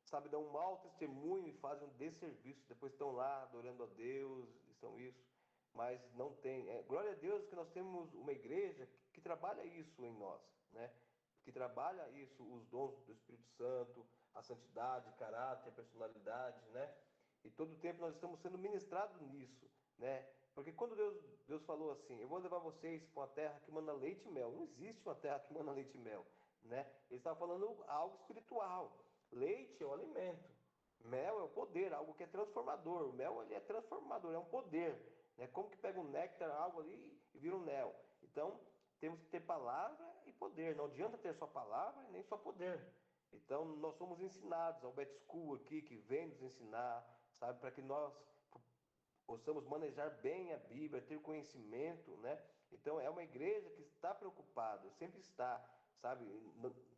sabe, dão um mau testemunho e fazem um desserviço, depois estão lá adorando a Deus, estão isso, mas não tem. Glória a Deus que nós temos uma igreja que trabalha isso em nós, né? Que trabalha isso, os dons do Espírito Santo, a santidade, caráter, personalidade, né? E todo o tempo nós estamos sendo ministrados nisso, né? Porque quando Deus falou assim, eu vou levar vocês para uma terra que manda leite e mel. Não existe uma terra que manda leite e mel, né? Ele estava falando algo espiritual. Leite é o alimento, mel é o poder, algo que é transformador. O mel ele é transformador, é um poder, né? Como que pega um néctar, algo ali e vira um mel. Então temos que ter palavra e poder. Não adianta ter só palavra e nem só poder. Então nós somos ensinados ao Bet School aqui que vem nos ensinar, sabe, para que nós possamos manejar bem a Bíblia, ter conhecimento, né? Então é uma igreja que está preocupada, sempre está, sabe?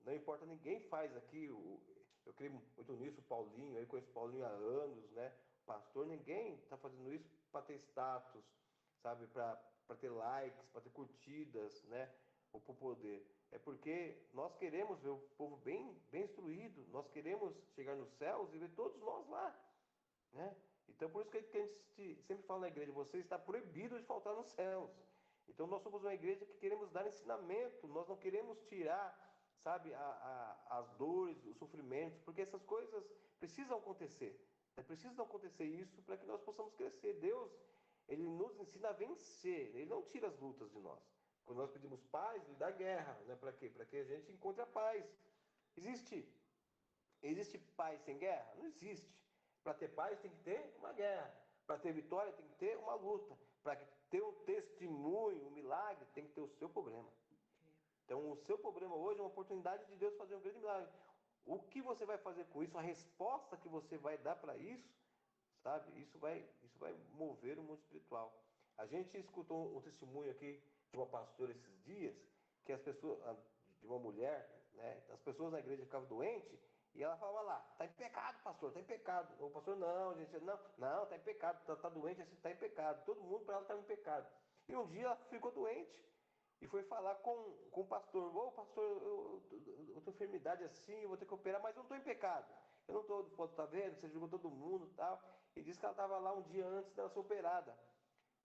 Não importa, ninguém faz aqui, eu creio muito nisso, o Paulinho, eu conheço o Paulinho há anos, né? Pastor, ninguém está fazendo isso para ter status, sabe? Para ter likes, para ter curtidas, né? Ou por poder. É porque nós queremos ver o povo bem instruído, nós queremos chegar nos céus e ver todos nós lá, né? Então, por isso que a gente sempre fala na igreja, você está proibido de faltar nos céus. Então, nós somos uma igreja que queremos dar ensinamento, nós não queremos tirar, sabe, as dores, os sofrimentos, porque essas coisas precisam acontecer. É preciso acontecer isso para que nós possamos crescer. Deus, Ele nos ensina a vencer, Ele não tira as lutas de nós. Quando nós pedimos paz, Ele dá guerra, né? Para quê? Para que a gente encontre a paz. Existe paz sem guerra? Não existe. Para ter paz tem que ter uma guerra. Para ter vitória tem que ter uma luta. Para ter um testemunho, um milagre, tem que ter o seu problema. Então, o seu problema hoje é uma oportunidade de Deus fazer um grande milagre. O que você vai fazer com isso, a resposta que você vai dar para isso, sabe? Isso vai mover o mundo espiritual. A gente escutou um testemunho aqui de uma pastora esses dias, que as pessoas, de uma mulher, né? As pessoas na igreja ficavam doentes e ela falava lá, tá em pecado, pastor, tá em pecado. O pastor, não, gente, não, tá em pecado, tá doente, assim, tá em pecado. Todo mundo para ela tá em pecado. E um dia ela ficou doente e foi falar com o pastor, ô pastor, eu tenho enfermidade assim, eu vou ter que operar, mas eu não estou em pecado. Eu não estou, pode estar vendo, você julgou todo mundo e tal. E disse que ela estava lá um dia antes dela ser operada.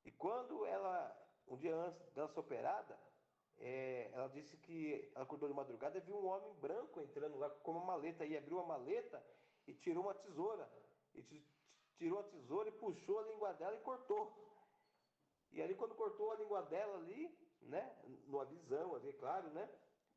E quando ela, um dia antes dela ser operada, ela disse que ela acordou de madrugada e viu um homem branco entrando lá com uma maleta. E abriu a maleta e tirou uma tesoura. E tirou a tesoura e puxou a língua dela e cortou. E ali quando cortou a língua dela ali, né, numa visão ali, claro, né,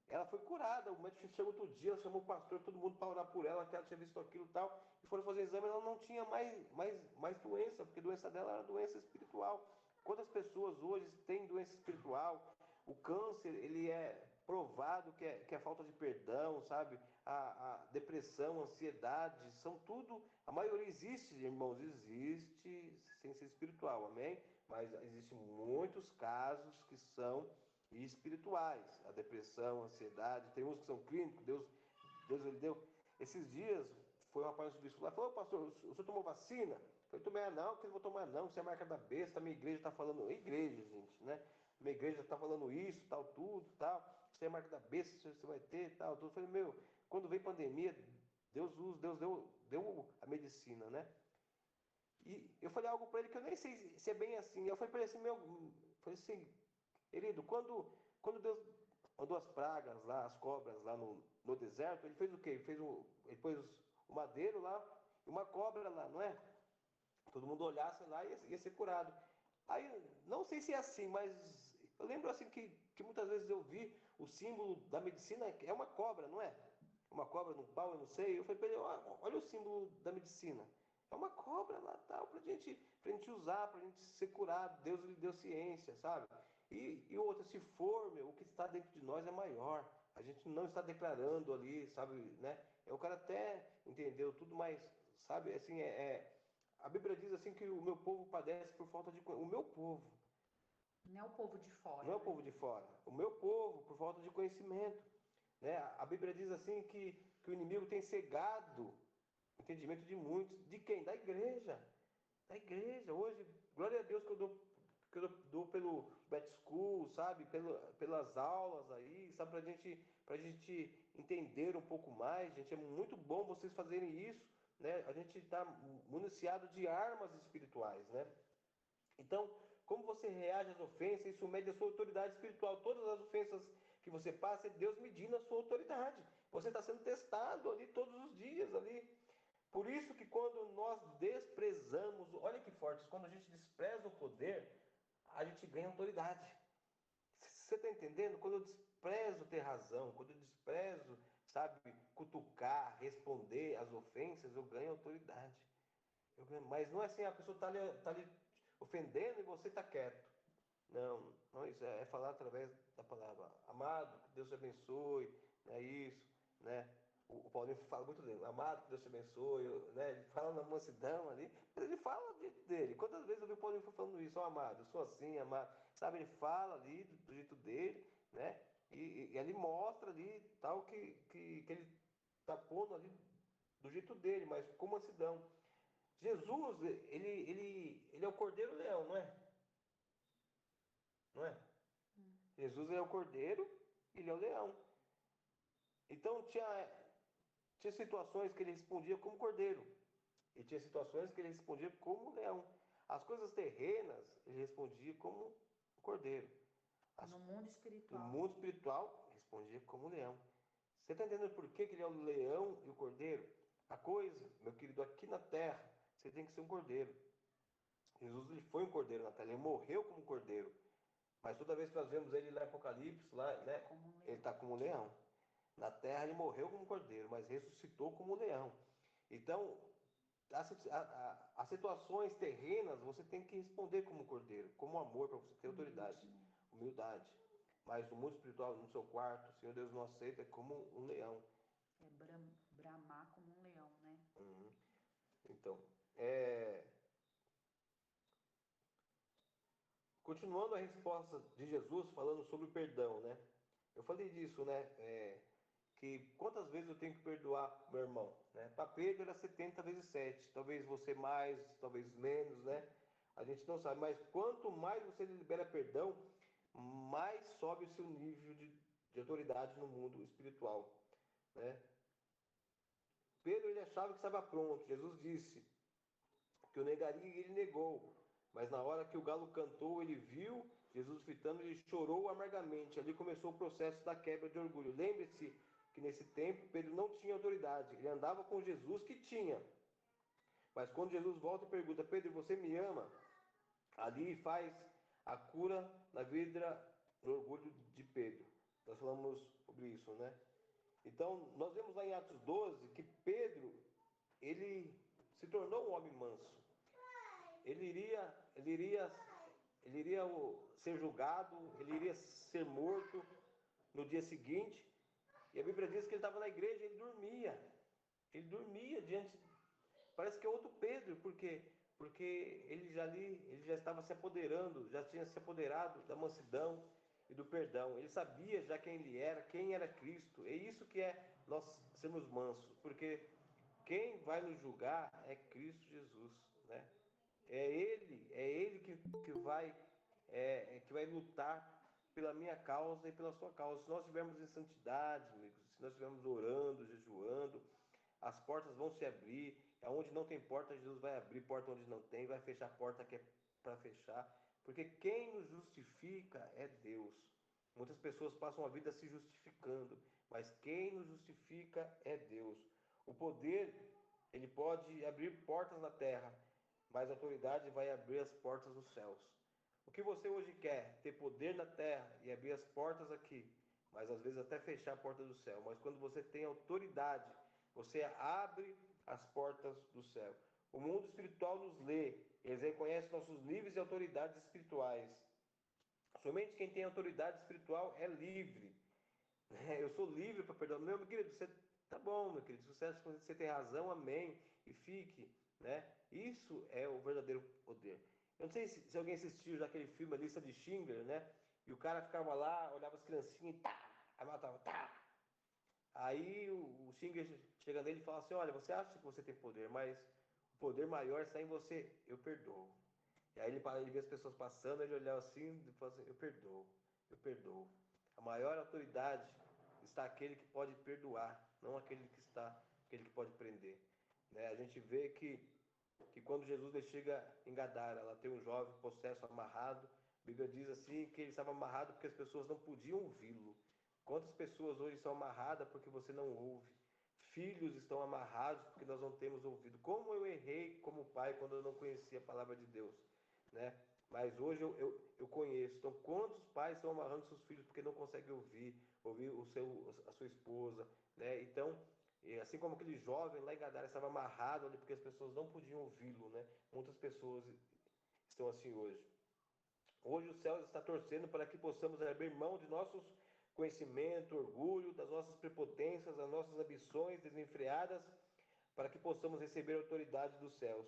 ela foi curada. O médico chegou outro dia, ela chamou o pastor, todo mundo para orar por ela, que ela tinha visto aquilo e tal, e foram fazer exame, ela não tinha mais doença, porque a doença dela era doença espiritual. Quantas pessoas hoje têm doença espiritual? O câncer, ele é provado que é falta de perdão, sabe? A depressão, a ansiedade, são tudo. A maioria existe, irmãos, existe sem ser espiritual, amém? Mas existem muitos casos que são espirituais. A depressão, a ansiedade, tem uns que são clínicos, Deus ele deu. Esses dias foi um rapaz do bispo lá, falou, pastor, o senhor tomou vacina? Eu falei, tomei, não, que eu não vou tomar não, você é marca da besta, a minha igreja está falando, igreja, gente, né? Minha igreja está falando isso, tal, tudo, tal, você é marca da besta, você vai ter, tal, tudo. Eu falei, meu, quando veio pandemia, Deus deu a medicina, né? E eu falei algo para ele que eu nem sei se é bem assim. Eu falei para ele assim, falei assim, querido, quando Deus mandou as pragas lá, as cobras lá no deserto, ele fez o quê? Ele pôs o madeiro lá e uma cobra lá, não é? Todo mundo olhasse lá e ia ser curado. Aí, não sei se é assim, mas eu lembro assim que muitas vezes eu vi o símbolo da medicina, é uma cobra, não é? Uma cobra no pau, eu não sei. Eu falei para ele, olha o símbolo da medicina. É uma cobra lá, tal, pra gente usar, pra gente ser curado. Deus lhe deu ciência, sabe? E outra, se for, meu, o que está dentro de nós é maior. A gente não está declarando ali, sabe, né? O cara até entendeu tudo, mas, sabe, assim, a Bíblia diz assim que o meu povo padece por falta de conhecimento. O meu povo, Não é o povo de não fora, é o né? povo de fora. O meu povo por falta de conhecimento. Né? A Bíblia diz assim que o inimigo tem cegado o entendimento de muitos. De quem? Da igreja. Da igreja. Hoje, glória a Deus que eu dou pelo Bet School, sabe? Pelas aulas aí, sabe? Pra gente entender um pouco mais, gente. É muito bom vocês fazerem isso, né? A gente está municiado de armas espirituais, né? Então, como você reage às ofensas, isso mede a sua autoridade espiritual. Todas as ofensas que você passa, é Deus medindo a sua autoridade. Você está sendo testado ali todos os dias ali. Por isso que quando nós desprezamos, olha que forte, quando a gente despreza o poder, a gente ganha autoridade. Você está entendendo? Quando eu desprezo ter razão, quando eu desprezo, sabe, cutucar, responder às ofensas, eu ganho autoridade. Mas não é assim, a pessoa está ali ofendendo e você está quieto. Não, não, isso é falar através da palavra. Amado, que Deus te abençoe, é isso, né? O Paulinho fala muito dele, amado, que Deus te abençoe, né? Ele fala na mansidão ali, mas ele fala dele. Quantas vezes eu vi o Paulinho falando isso, ó, amado, eu sou assim, amado, sabe? Ele fala ali do jeito dele, né? E ele mostra ali tal que ele está pondo ali do jeito dele, mas com mansidão. Jesus, ele é o Cordeiro Leão, não é? Não é? Jesus é o Cordeiro, ele é o Leão. Então tinha situações que ele respondia como Cordeiro. E tinha situações que ele respondia como Leão. As coisas terrenas, ele respondia como Cordeiro. No mundo No espiritual. mundo espiritual, respondia como Leão. Você está entendendo por que ele é o leão e o cordeiro? A coisa, meu querido, aqui na terra, você tem que ser um cordeiro. Jesus ele foi um cordeiro na terra, ele morreu como cordeiro. Mas toda vez que nós vemos ele lá em Apocalipse, lá, né, Como um ele leão. está como um leão. Na terra ele morreu como um cordeiro, mas ressuscitou como um leão. Então, as situações terrenas você tem que responder como um cordeiro, como amor, para você ter autoridade, Humilde, né? humildade. Mas no mundo espiritual, no seu quarto, o Senhor Deus não aceita como um leão. É bramar como um leão, né? Uhum. Então, é, continuando a resposta de Jesus falando sobre o perdão, né? Eu falei disso, né? Que quantas vezes eu tenho que perdoar meu irmão, né? Para Pedro era 70 vezes 7, talvez você mais, talvez menos, né? A gente não sabe, mas quanto mais você libera perdão, mais sobe o seu nível de autoridade no mundo espiritual, né? Pedro ele achava que estava pronto. Jesus disse que o negaria e ele negou. Mas na hora que o galo cantou, ele viu Jesus fitando e chorou amargamente. Ali começou o processo da quebra de orgulho. Lembre-se que nesse tempo Pedro não tinha autoridade. Ele andava com Jesus que tinha. Mas quando Jesus volta e pergunta: Pedro, você me ama? Ali faz a cura na vida do orgulho de Pedro. Nós falamos sobre isso, né? Então, nós vemos lá em Atos 12 que Pedro, ele se tornou um homem manso. Ele iria, ele iria, ele iria ser julgado, ele iria ser morto no dia seguinte. E a Bíblia diz que ele estava na igreja, ele dormia. Ele dormia diante. Parece que é outro Pedro, porque ele já estava se apoderando, já tinha se apoderado da mansidão e do perdão. Ele sabia já quem era Cristo. É isso que é nós sermos mansos, porque quem vai nos julgar é Cristo Jesus, né? É ele que vai lutar pela minha causa e pela sua causa. Se nós estivermos em santidade, amigos, se nós estivermos orando, jejuando, as portas vão se abrir. Aonde não tem porta, Jesus vai abrir porta onde não tem, vai fechar a porta que é para fechar. Porque quem nos justifica é Deus. Muitas pessoas passam a vida se justificando, mas quem nos justifica é Deus. O poder, ele pode abrir portas na terra, mas a autoridade vai abrir as portas dos céus. O que você hoje quer? Ter poder na terra e abrir as portas aqui, mas às vezes até fechar a porta do céu. Mas quando você tem autoridade, você abre as portas do céu. O mundo espiritual nos lê, eles reconhecem nossos níveis de autoridades espirituais. Somente quem tem autoridade espiritual é livre. Eu sou livre para perdoar. Meu querido, você tá bom, meu querido. Se você acha que você tem razão, amém. E fique, né? Isso é o verdadeiro poder. Eu não sei se alguém assistiu já aquele filme A Lista de Schindler, né? E o cara ficava lá, olhava as criancinhas e tá, aí matava, tá. Aí o Schindler chega nele e fala assim: Olha, você acha que você tem poder, mas o poder maior está em você. Eu perdoo. E aí ele vê as pessoas passando, ele olhava assim e fala assim: Eu perdoo, eu perdoo. A maior autoridade está aquele que pode perdoar, não aquele que pode prender. Né? A gente vê que quando Jesus ele chega em Gadara, ela tem um jovem possesso amarrado. A Bíblia diz assim que ele estava amarrado porque as pessoas não podiam ouvi-lo. Quantas pessoas hoje são amarradas porque você não ouve? Filhos estão amarrados porque nós não temos ouvido. Como eu errei como pai quando eu não conhecia a palavra de Deus, né? Mas hoje eu conheço. Então, quantos pais estão amarrando seus filhos porque não conseguem ouvir a sua esposa, né? Então, assim como aquele jovem lá em Gadara estava amarrado ali porque as pessoas não podiam ouvi-lo, né? Muitas pessoas estão assim hoje. Hoje o céu está torcendo para que possamos abrir mão de nossos conhecimento, orgulho, das nossas prepotências, das nossas ambições desenfreadas, para que possamos receber a autoridade dos céus.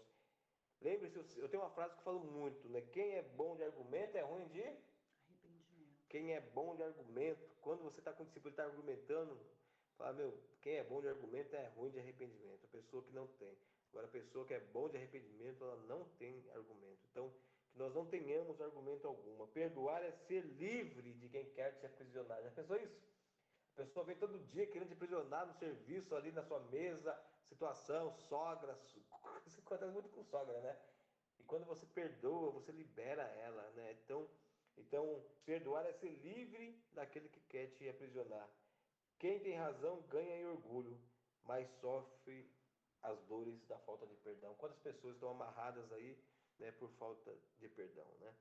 Lembre-se, eu tenho uma frase que eu falo muito, né? Quem é bom de argumento é ruim de... Arrependimento. Quem é bom de argumento, quando você está com o discípulo e está argumentando, fala, meu, quem é bom de argumento é ruim de arrependimento. A pessoa que não tem. Agora, a pessoa que é bom de arrependimento, ela não tem argumento. Então, que nós não tenhamos argumento alguma. Perdoar é ser livre de quem quer te aprisionar. Já pensou isso? A pessoa vem todo dia querendo te aprisionar no serviço, ali na sua mesa, situação, sogra, você acontece muito com sogra, né? E quando você perdoa, você libera ela, né? Então, perdoar é ser livre daquele que quer te aprisionar. Quem tem razão ganha em orgulho, mas sofre as dores da falta de perdão. Quantas pessoas estão amarradas aí, né, por falta de perdão, né?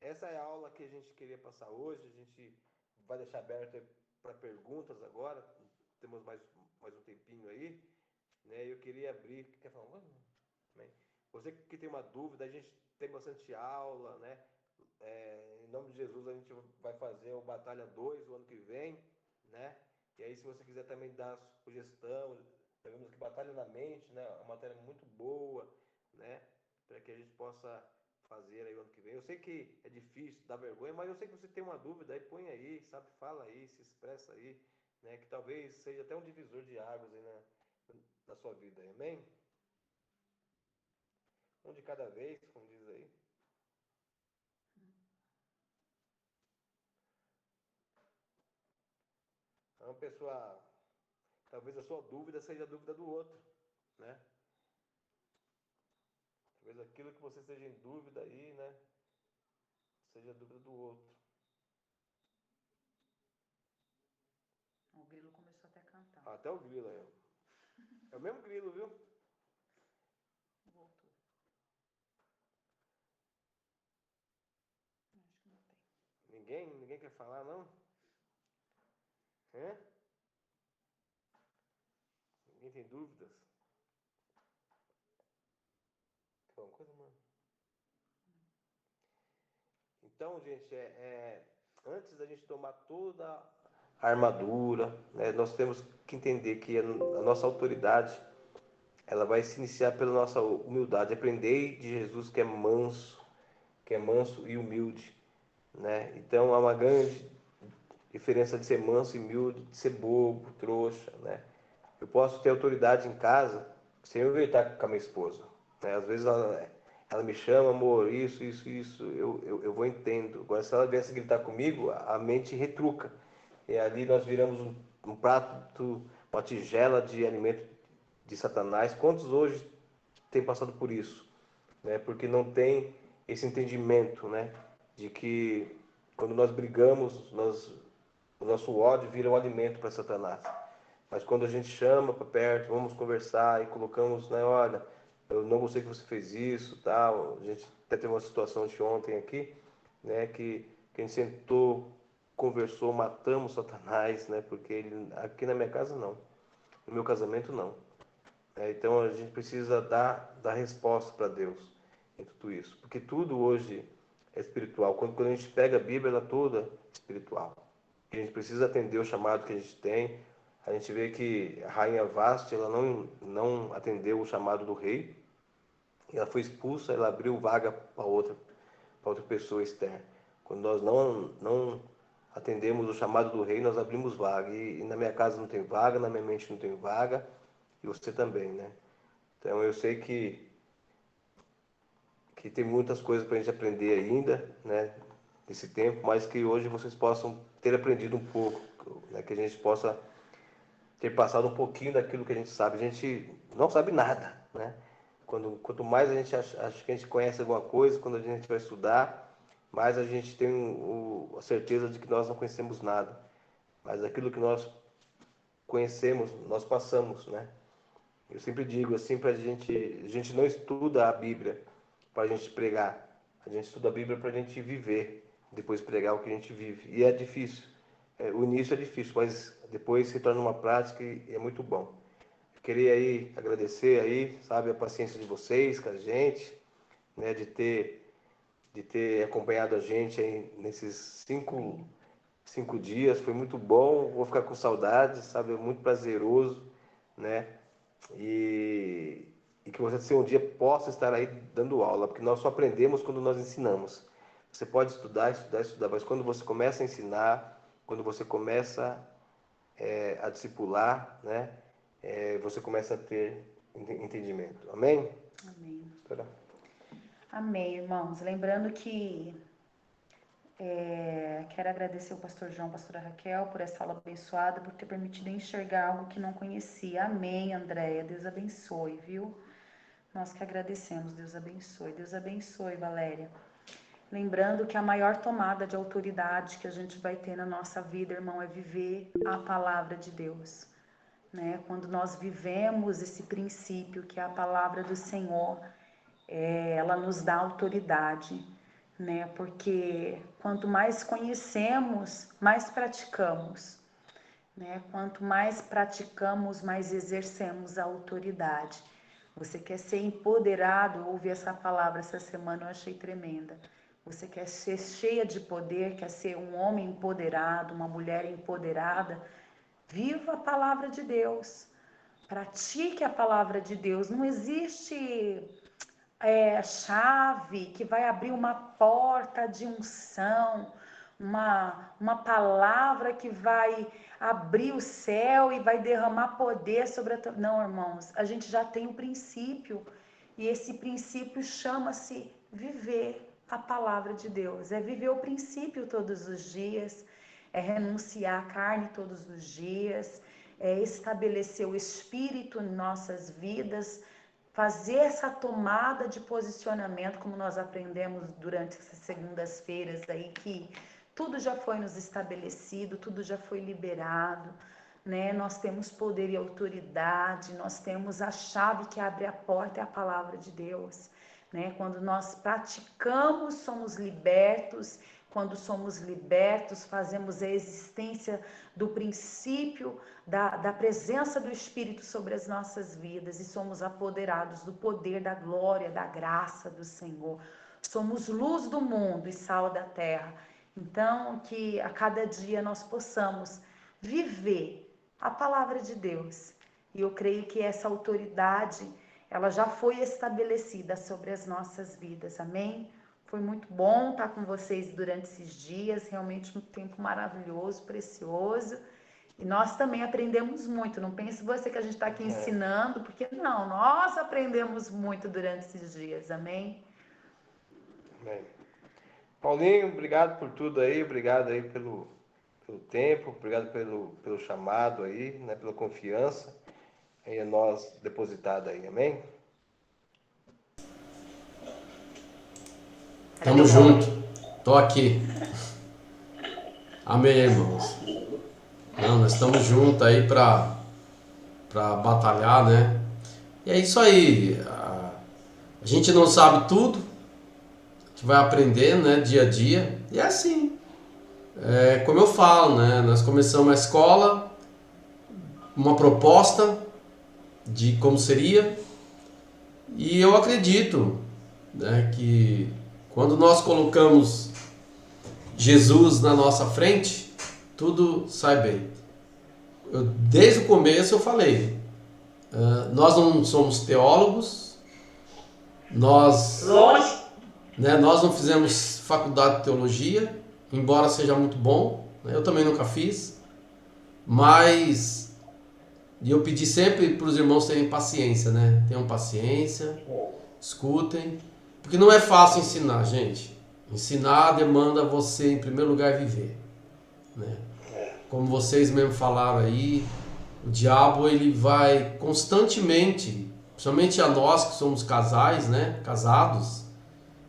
essa é a aula que a gente queria passar hoje. A gente vai deixar aberto para perguntas agora. Temos mais um tempinho aí, né? Eu queria abrir. Quer falar? Você que tem uma dúvida, a gente tem bastante aula, né? Em nome de Jesus, a gente vai fazer o Batalha 2 o ano que vem, né? E aí, se você quiser também dar sugestão, sabemos que Batalha na Mente, né? É uma matéria muito boa, né? Para que a gente possa fazer aí o ano que vem. Eu sei que é difícil, dá vergonha, mas eu sei que você tem uma dúvida, aí põe aí, sabe? Fala aí, se expressa aí, né? Que talvez seja até um divisor de águas aí na sua vida, amém? Um de cada vez, como diz aí. Uma pessoa, talvez a sua dúvida seja a dúvida do outro, né? Talvez aquilo que você esteja em dúvida aí, né? Seja a dúvida do outro. O grilo começou até a cantar. Até o grilo aí. É o mesmo grilo, viu? Voltou. Acho que não tem. Ninguém quer falar, não? Hã? Ninguém tem dúvidas? Tem alguma coisa, mano? Então, gente, antes da gente tomar toda a armadura, né, nós temos que entender que a nossa autoridade, ela vai se iniciar pela nossa humildade. Aprendei de Jesus que é manso e humilde, né? Então há uma grande diferença de ser manso e humilde, de ser bobo, trouxa, né? Eu posso ter autoridade em casa sem eu gritar com a minha esposa, né? Às vezes ela me chama, amor, isso, eu vou entendo. Agora, se ela viesse gritar comigo, a mente retruca. E ali nós viramos um prato, uma tigela de alimento de Satanás. Quantos hoje têm passado por isso, né? Porque não tem esse entendimento, né? De que quando nós brigamos, o nosso ódio vira um alimento para Satanás. Mas quando a gente chama para perto, vamos conversar e colocamos, né, olha, eu não gostei que você fez isso, tal. A gente até teve uma situação de ontem aqui, né, que a gente sentou, conversou, matamos Satanás, né, porque ele aqui na minha casa não, no meu casamento não. Então a gente precisa dar resposta para Deus em tudo isso, porque tudo hoje é espiritual. Quando a gente pega a Bíblia, ela é toda espiritual. E a gente precisa atender o chamado que a gente tem. A gente vê que a rainha Vasti, ela não atendeu o chamado do rei, e ela foi expulsa, ela abriu vaga para outra pessoa externa. Quando nós não atendemos o chamado do rei, nós abrimos vaga. E na minha casa não tem vaga, na minha mente não tem vaga, e você também, né? Então eu sei que tem muitas coisas para a gente aprender ainda, né, nesse tempo, mas que hoje vocês possam ter aprendido um pouco, né, que a gente possa ter passado um pouquinho daquilo que a gente sabe. A gente não sabe nada, né? Quanto mais a gente acha que a gente conhece alguma coisa, quando a gente vai estudar, mais a gente tem a certeza de que nós não conhecemos nada. Mas aquilo que nós conhecemos, nós passamos, né? Eu sempre digo assim, a gente não estuda a Bíblia para a gente pregar, a gente estuda a Bíblia para a gente viver, depois pregar o que a gente vive. E é difícil, o início é difícil, mas depois se torna uma prática e é muito bom. Eu queria aí agradecer aí, sabe, a paciência de vocês com a gente, né, de ter acompanhado a gente aí nesses cinco dias, foi muito bom, vou ficar com saudades, sabe, é muito prazeroso, né? E que você um dia possa estar aí dando aula, porque nós só aprendemos quando nós ensinamos. Você pode estudar, mas quando você começa a ensinar, quando você começa a discipular, né, você começa a ter entendimento. Amém? Amém. Pastora? Amém, irmãos. Lembrando que quero agradecer o pastor João, a pastora Raquel, por essa aula abençoada, por ter permitido enxergar algo que não conhecia. Amém, Andréia. Deus abençoe, viu? Nós que agradecemos. Deus abençoe. Deus abençoe, Valéria. Lembrando que a maior tomada de autoridade que a gente vai ter na nossa vida, irmão, é viver a palavra de Deus, né? Quando nós vivemos esse princípio que é a palavra do Senhor, ela nos dá autoridade, né? Porque quanto mais conhecemos, mais praticamos, né? Quanto mais praticamos, mais exercemos a autoridade. Você quer ser empoderado? Eu ouvi essa palavra essa semana, eu achei tremenda. Você quer ser cheia de poder, quer ser um homem empoderado, uma mulher empoderada? Viva a palavra de Deus. Pratique a palavra de Deus. Não existe chave que vai abrir uma porta de unção, uma palavra que vai abrir o céu e vai derramar poder sobre a tua... Não, irmãos, a gente já tem o princípio, e esse princípio chama-se viver a palavra de Deus, é viver o princípio todos os dias, é renunciar à carne todos os dias, é estabelecer o Espírito em nossas vidas, fazer essa tomada de posicionamento, como nós aprendemos durante essas segundas-feiras aí, que tudo já foi nos estabelecido, tudo já foi liberado, né? Nós temos poder e autoridade, nós temos a chave que abre a porta, é a palavra de Deus, né? Quando nós praticamos, somos libertos. Quando somos libertos, fazemos a existência do princípio da presença do Espírito sobre as nossas vidas e somos apoderados do poder, da glória, da graça do Senhor. Somos luz do mundo e sal da terra. Então, que a cada dia nós possamos viver a palavra de Deus. E eu creio que essa autoridade, ela já foi estabelecida sobre as nossas vidas. Amém? Foi muito bom estar com vocês durante esses dias, realmente um tempo maravilhoso, precioso. E nós também aprendemos muito. Não pense você que a gente está aqui ensinando, porque não, nós aprendemos muito durante esses dias. Amém? Amém. Paulinho, obrigado por tudo aí, obrigado aí pelo tempo, obrigado pelo chamado aí, né, pela confiança em nós depositada aí, amém? Tamo junto. Tô aqui. Amém, irmãos. Não, nós estamos juntos aí para batalhar, né? E é isso aí. A gente não sabe tudo. A gente vai aprendendo, né? Dia a dia. E é assim. Como eu falo, né? Nós começamos a escola, uma proposta de como seria. E eu acredito, né, que quando nós colocamos Jesus na nossa frente, tudo sai bem. Desde o começo eu falei, nós não somos teólogos, nós não fizemos faculdade de teologia, embora seja muito bom, né? Eu também nunca fiz, mas eu pedi sempre para os irmãos terem paciência, né? Tenham paciência, escutem, porque não é fácil ensinar, gente. Ensinar demanda você, em primeiro lugar, viver, né? Como vocês mesmo falaram aí, o diabo ele vai constantemente, principalmente a nós que somos casais, né, casados,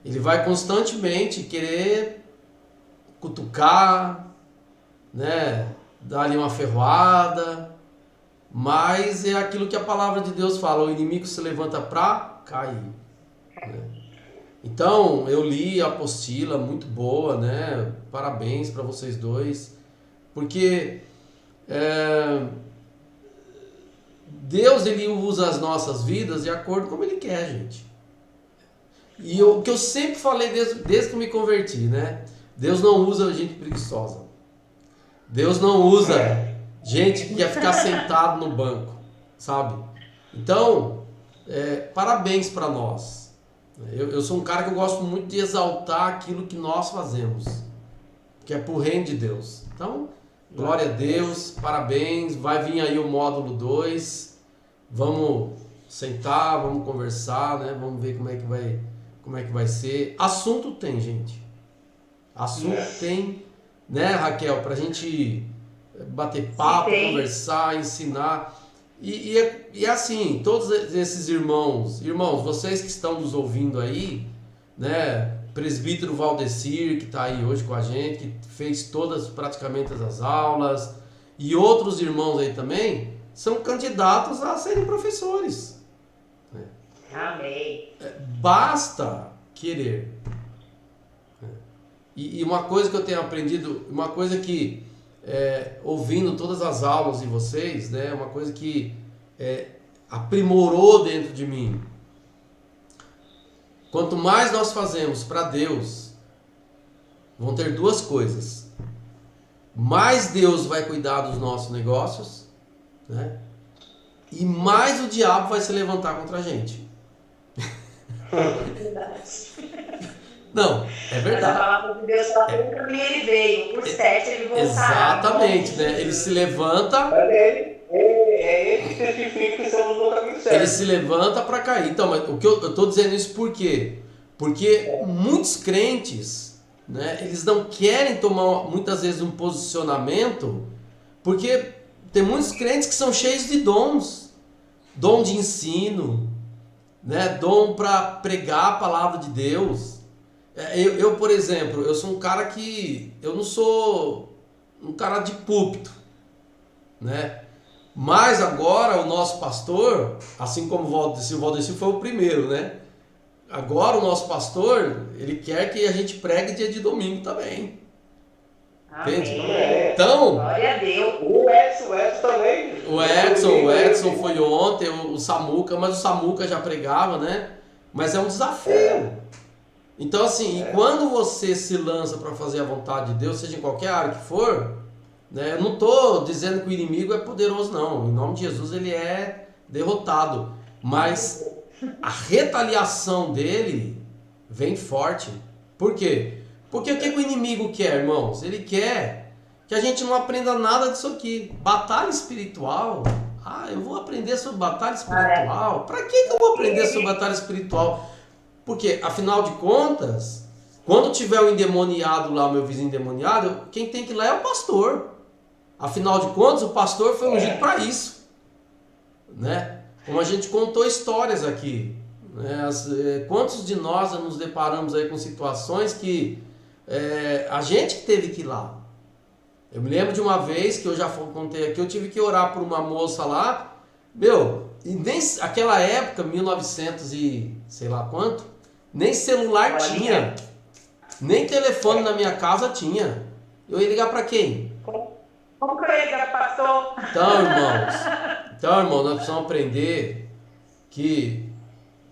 ele vai constantemente querer cutucar, né, dar ali uma ferroada, mas é aquilo que a palavra de Deus fala, o inimigo se levanta para cair, né? Então, eu li a apostila, muito boa, né? Parabéns para vocês dois, porque Deus ele usa as nossas vidas de acordo com como Ele quer, gente. E o que eu sempre falei desde que eu me converti, né? Deus não usa gente preguiçosa. Deus não usa gente que quer ficar sentado no banco, sabe? Então, parabéns para nós. Eu sou um cara que eu gosto muito de exaltar aquilo que nós fazemos, que é pro reino de Deus. Então, glória a Deus, parabéns, vai vir aí o módulo 2, vamos sentar, vamos conversar, né? Vamos ver como é que vai ser. Assunto tem, gente. Assunto tem, né, Raquel, pra gente bater papo, conversar, ensinar. E assim, todos esses irmãos, vocês que estão nos ouvindo aí, né, presbítero Valdecir, que está aí hoje com a gente, que fez todas praticamente as aulas, e outros irmãos aí também, são candidatos a serem professores. Né? Amém. Basta querer. E uma coisa que eu tenho aprendido, uma coisa que, ouvindo todas as aulas de vocês, né, uma coisa que aprimorou dentro de mim. Quanto mais nós fazemos para Deus, vão ter duas coisas. Mais Deus vai cuidar dos nossos negócios, né? E mais o diabo vai se levantar contra a gente. Não, é verdade. A palavra de Deus fala que por caminho ele veio, por 7 ele voltará. Exatamente, né? Ele se levanta. É ele que testifica que estamos no caminho certo. Ele se levanta para cair. Então, mas o que eu estou dizendo isso por quê? Porque muitos crentes, né, eles não querem tomar muitas vezes um posicionamento, porque tem muitos crentes que são cheios de dons. Dom de ensino, né? Dom para pregar a palavra de Deus. Eu, por exemplo, eu sou um cara que... Eu não sou um cara de púlpito, né? Mas agora o nosso pastor, assim como o Valdeci foi o primeiro, né? Agora o nosso pastor, ele quer que a gente pregue dia de domingo também. Entende? Então, glória a Deus. O Edson também. O Edson foi ontem, o Samuca, mas o Samuca já pregava, né? Mas é um desafio. Então, assim, e quando você se lança para fazer a vontade de Deus, seja em qualquer área que for, né? Eu não estou dizendo que o inimigo é poderoso, não. Em nome de Jesus ele é derrotado. Mas a retaliação dele vem forte. Por quê? Porque o que o inimigo quer, irmãos? Ele quer que a gente não aprenda nada disso aqui. Batalha espiritual. Eu vou aprender sobre batalha espiritual. Para que eu vou aprender sobre batalha espiritual? Porque, afinal de contas, quando tiver o endemoniado lá, meu vizinho endemoniado, quem tem que ir lá é o pastor. Afinal de contas, o pastor foi ungido para isso. Né? Como a gente contou histórias aqui. Né? Quantos de nós nos deparamos aí com situações que a gente que teve que ir lá. Eu me lembro de uma vez que eu já contei aqui, eu tive que orar por uma moça lá. E nem aquela época, 1900 e sei lá quanto, nem celular tinha. Nem telefone na minha casa tinha. Eu ia ligar para quem? Como que eu ia ligar para pastor? Então, irmão, nós precisamos aprender que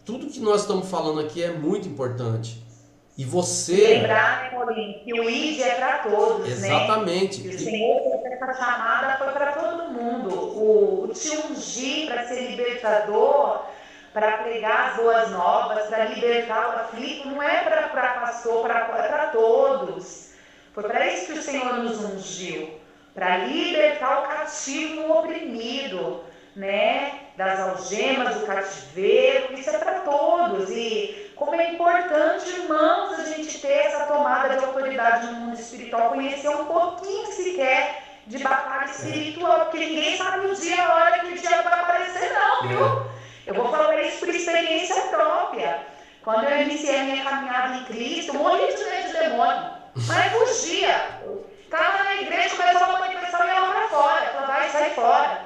tudo que nós estamos falando aqui é muito importante. E você... Lembrar, né, Paulinho, que o ID é para todos, exatamente. Né? E o Senhor, essa chamada foi para todo mundo. O te ungir para ser libertador, para pregar as boas novas, para libertar o aflito, não é para pastor, é para todos. Foi para isso que o Senhor nos ungiu, para libertar o cativo, o oprimido, né? Das algemas, do cativeiro, isso é para todos. E como é importante, irmãos, a gente ter essa tomada de autoridade no mundo espiritual, conhecer um pouquinho sequer de batalha espiritual, porque ninguém sabe o dia, a hora que o diabo vai aparecer, não, viu? Eu vou falar isso por experiência própria. Quando eu iniciei a minha caminhada em Cristo, um monte de medo de demônio, mas fugia. Estava na igreja, começou uma manifestação e ela para fora, ela vai sair fora.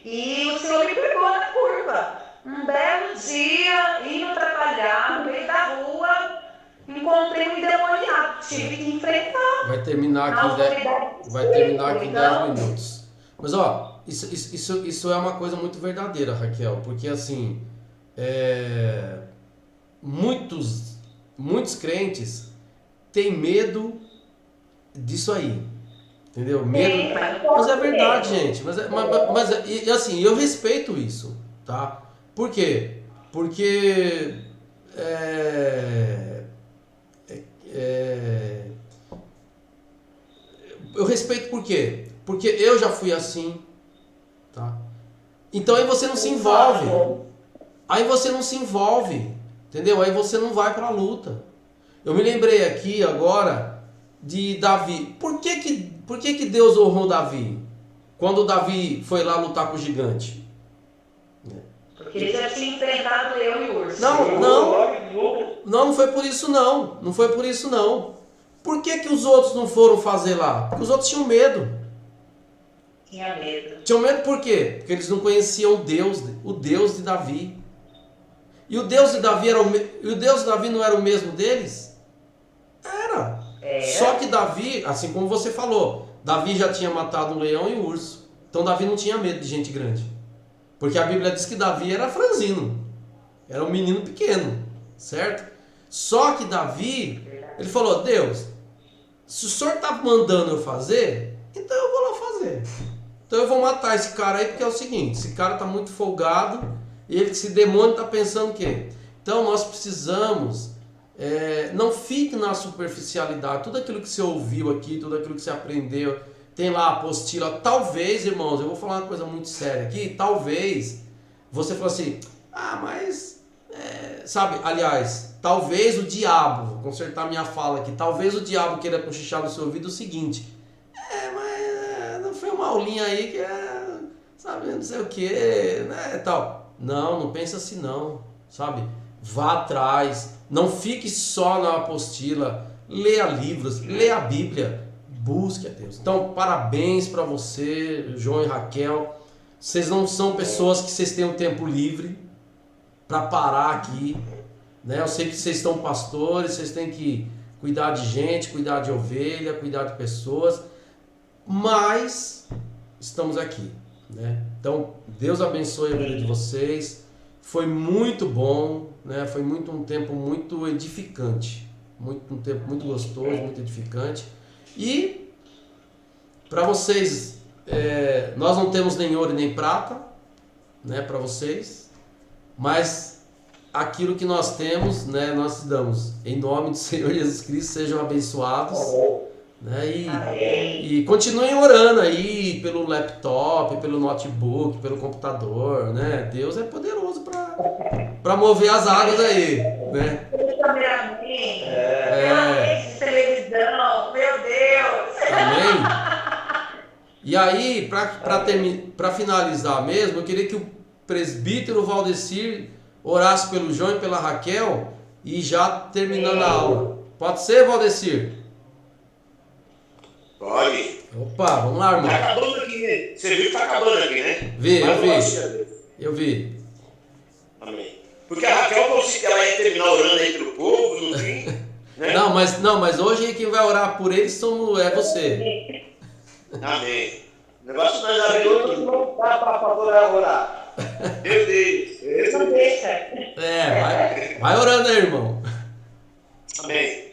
E o Senhor me pegou na curva. Um belo dia, indo trabalhar no meio da rua, encontrei um endemoniado. Tive que enfrentar. Vai terminar aqui em 10 minutos. Mas ó, isso é uma coisa muito verdadeira, Raquel, porque assim, muitos crentes têm medo disso aí. Entendeu? Medo. Mas é verdade, gente. Mas assim, eu respeito isso, tá? Por quê? Porque eu respeito por quê? Porque eu já fui assim, tá? Então aí você não se envolve. Entendeu? Aí você não vai pra luta. Eu me lembrei aqui agora de Davi. Por que Deus honrou Davi? Quando Davi foi lá lutar com o gigante? Porque ele já tinha enfrentado o leão e o urso. Não foi por isso não. Não foi por isso não. Por que os outros não foram fazer lá? Porque os outros tinham medo. Tinha medo. Tinham medo por quê? Porque eles não conheciam o Deus de Davi. E o Deus de Davi não era o mesmo deles? Era. Só que Davi, assim como você falou, Davi já tinha matado um leão e um urso. Então Davi não tinha medo de gente grande. Porque a Bíblia diz que Davi era franzino. Era um menino pequeno, certo? Só que Davi, ele falou, Deus, se o Senhor está mandando eu fazer, então eu vou lá fazer. Então eu vou matar esse cara aí, porque é o seguinte, esse cara está muito folgado, e esse demônio está pensando o quê? Então nós precisamos, não fique na superficialidade, tudo aquilo que você ouviu aqui, tudo aquilo que você aprendeu, tem lá a apostila, talvez, irmãos, eu vou falar uma coisa muito séria aqui, talvez você falou assim, mas, sabe, aliás, talvez o diabo, vou consertar minha fala aqui, talvez o diabo queira cochichar no seu ouvido o seguinte, mas não foi uma aulinha aí que sabe, não sei o que, né, tal. Não pensa assim não, sabe, vá atrás, não fique só na apostila, leia livros, leia a Bíblia, busque a Deus. Então, parabéns para você, João e Raquel, vocês não são pessoas que vocês têm um tempo livre para parar aqui, né? Eu sei que vocês estão pastores, vocês têm que cuidar de gente, cuidar de ovelha, cuidar de pessoas, mas estamos aqui, né? Então, Deus abençoe a vida de vocês. Foi muito bom, né? Foi um tempo muito edificante, um tempo muito gostoso, muito edificante. E para vocês, nós não temos nem ouro nem prata, né? Para vocês, mas aquilo que nós temos, né, nós damos. Em nome do Senhor Jesus Cristo, sejam abençoados. Né, e continuem orando aí pelo laptop, pelo notebook, pelo computador. Né? Deus é poderoso para mover as águas aí. Né? Televisão, meu Deus! Amém? E aí, para finalizar mesmo, eu queria que o presbítero Valdecir orasse pelo João e pela Raquel e já terminando a aula. Pode ser, Valdecir? Pode. Opa, vamos lá, irmão. Tá acabando aqui. Você viu que tá acabando aqui, né? Eu vi. Amém. Porque a Raquel falou que ela ia terminar orando aí pelo povo, no fim. Né? Não, mas hoje quem vai orar por eles é você. Amém. O negócio nós abrimos Não dá para orar. Meu Deus. Não deixa. Vai orando aí, irmão. Amém.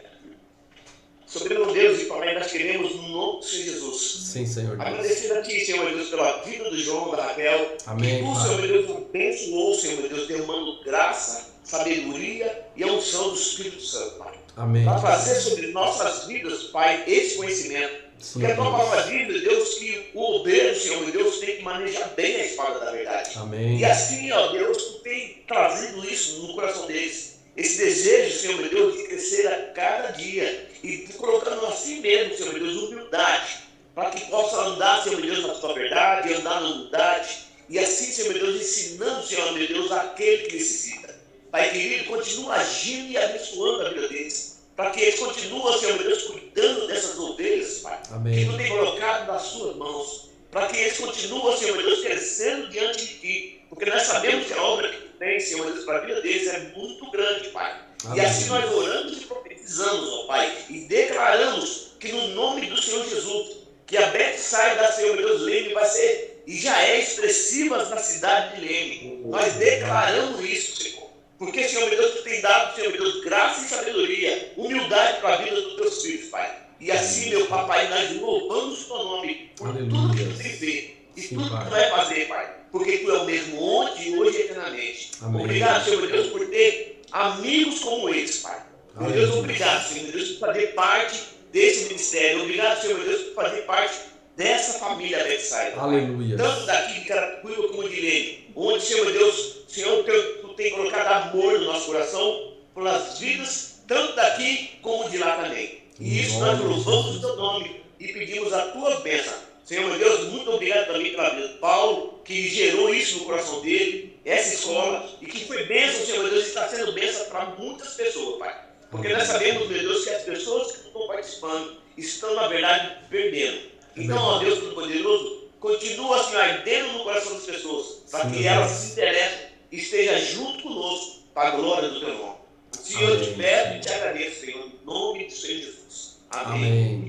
Soberano Deus e Pai, nós queremos no nome do Senhor Jesus. Sim, Senhor Deus. Agradecer a Ti, Senhor Deus, pela vida do João e da Raquel. Amém. Que Tu, Senhor Deus, abençoou, Senhor Deus, derramando graça, sabedoria e a unção do Espírito Santo, Pai. Amém. Para trazer sobre nossas vidas, Pai, esse conhecimento. Sim, porque a tua palavra diz, Deus, que o obreiro, Senhor Deus, tem que manejar bem a espada da verdade. Amém. E assim, ó Deus, Tu tem trazido isso no coração deles. Esse desejo, Senhor meu Deus, de crescer a cada dia. E colocando assim mesmo, Senhor meu Deus, humildade. Para que possa andar, Senhor meu Deus, na tua verdade, andar na humildade. E assim, Senhor meu Deus, ensinando, Senhor meu Deus, aquele que necessita. Pai querido, continua agindo e abençoando a vida deles. Para que eles continuem, Senhor meu Deus, cuidando dessas ovelhas, Pai. Amém. Que Tu tem colocado nas suas mãos. Para que eles continuem, Senhor meu Deus, crescendo diante de Ti. Porque nós sabemos que a obra que Tu tens, Senhor meu Deus, para a vida deles é muito grande, Pai. Amém. E assim nós oramos e profetizamos, ó Pai. E declaramos que no nome do Senhor Jesus, que a Betsaida da Senhor meu Deus Leme vai ser, e já é expressiva na cidade de Leme. Nós declaramos isso, Senhor. Porque, Senhor meu Deus, Tu tem dado, Senhor meu Deus, graça e sabedoria, humildade para a vida dos Teus filhos, Pai. E assim, meu papai, nós louvamos o Teu nome por tudo que Tu tem feito e Sim, tudo Pai. que Tu vai fazer, Pai. Porque Tu é o mesmo ontem, hoje e eternamente. Amém. Obrigado, Senhor meu Deus, por ter amigos como eles, Pai. Meu Amém. Deus, obrigado, Senhor meu Deus, por fazer parte desse ministério. Obrigado, Senhor meu Deus, por fazer parte dessa família Betsaida. Aleluia. Tanto daqui de Carapicuíba como de Leme, onde, Senhor meu Deus, Senhor, Tu tem colocado amor no nosso coração, pelas vidas, tanto daqui como de lá também. E isso nós louvamos o Teu nome e pedimos a Tua bênção. Senhor meu Deus, muito obrigado também pela vida de Paulo, que gerou isso no coração dele, essa escola, e que foi bênção, Senhor meu Deus, e está sendo bênção para muitas pessoas, Pai. Porque nós sabemos, meu Deus, que as pessoas que estão participando estão, na verdade, perdendo. Então, ó Deus Todo-Poderoso, continua, Senhor, ardendo no coração das pessoas, para que elas se interessem e estejam junto conosco, para a glória do Teu nome. Senhor, eu te peço e te agradeço, Senhor, em nome do Senhor Jesus. Amém.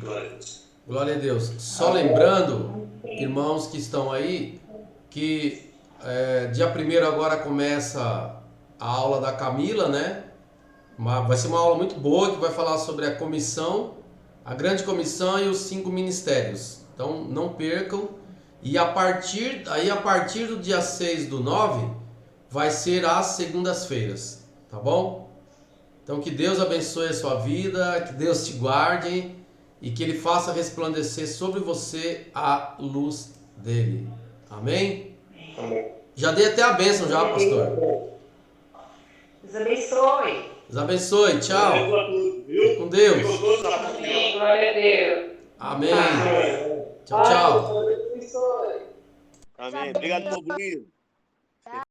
Glória a Deus. Só lembrando, irmãos que estão aí, que dia 1º agora começa a aula da Camila, né? Vai ser uma aula muito boa que vai falar sobre a comissão, a grande comissão e os 5 ministérios. Então não percam. E a partir do dia 6/9 vai ser às segundas-feiras, tá bom? Então que Deus abençoe a sua vida, que Deus te guarde e que Ele faça resplandecer sobre você a luz dele. Amém? Já dei até a bênção já, pastor. Deus abençoe. Deus abençoe. Tchau. Fique com Deus. Amém. Glória a Deus. Amém. Tchau, tchau. Amém. Obrigado, povo lindo.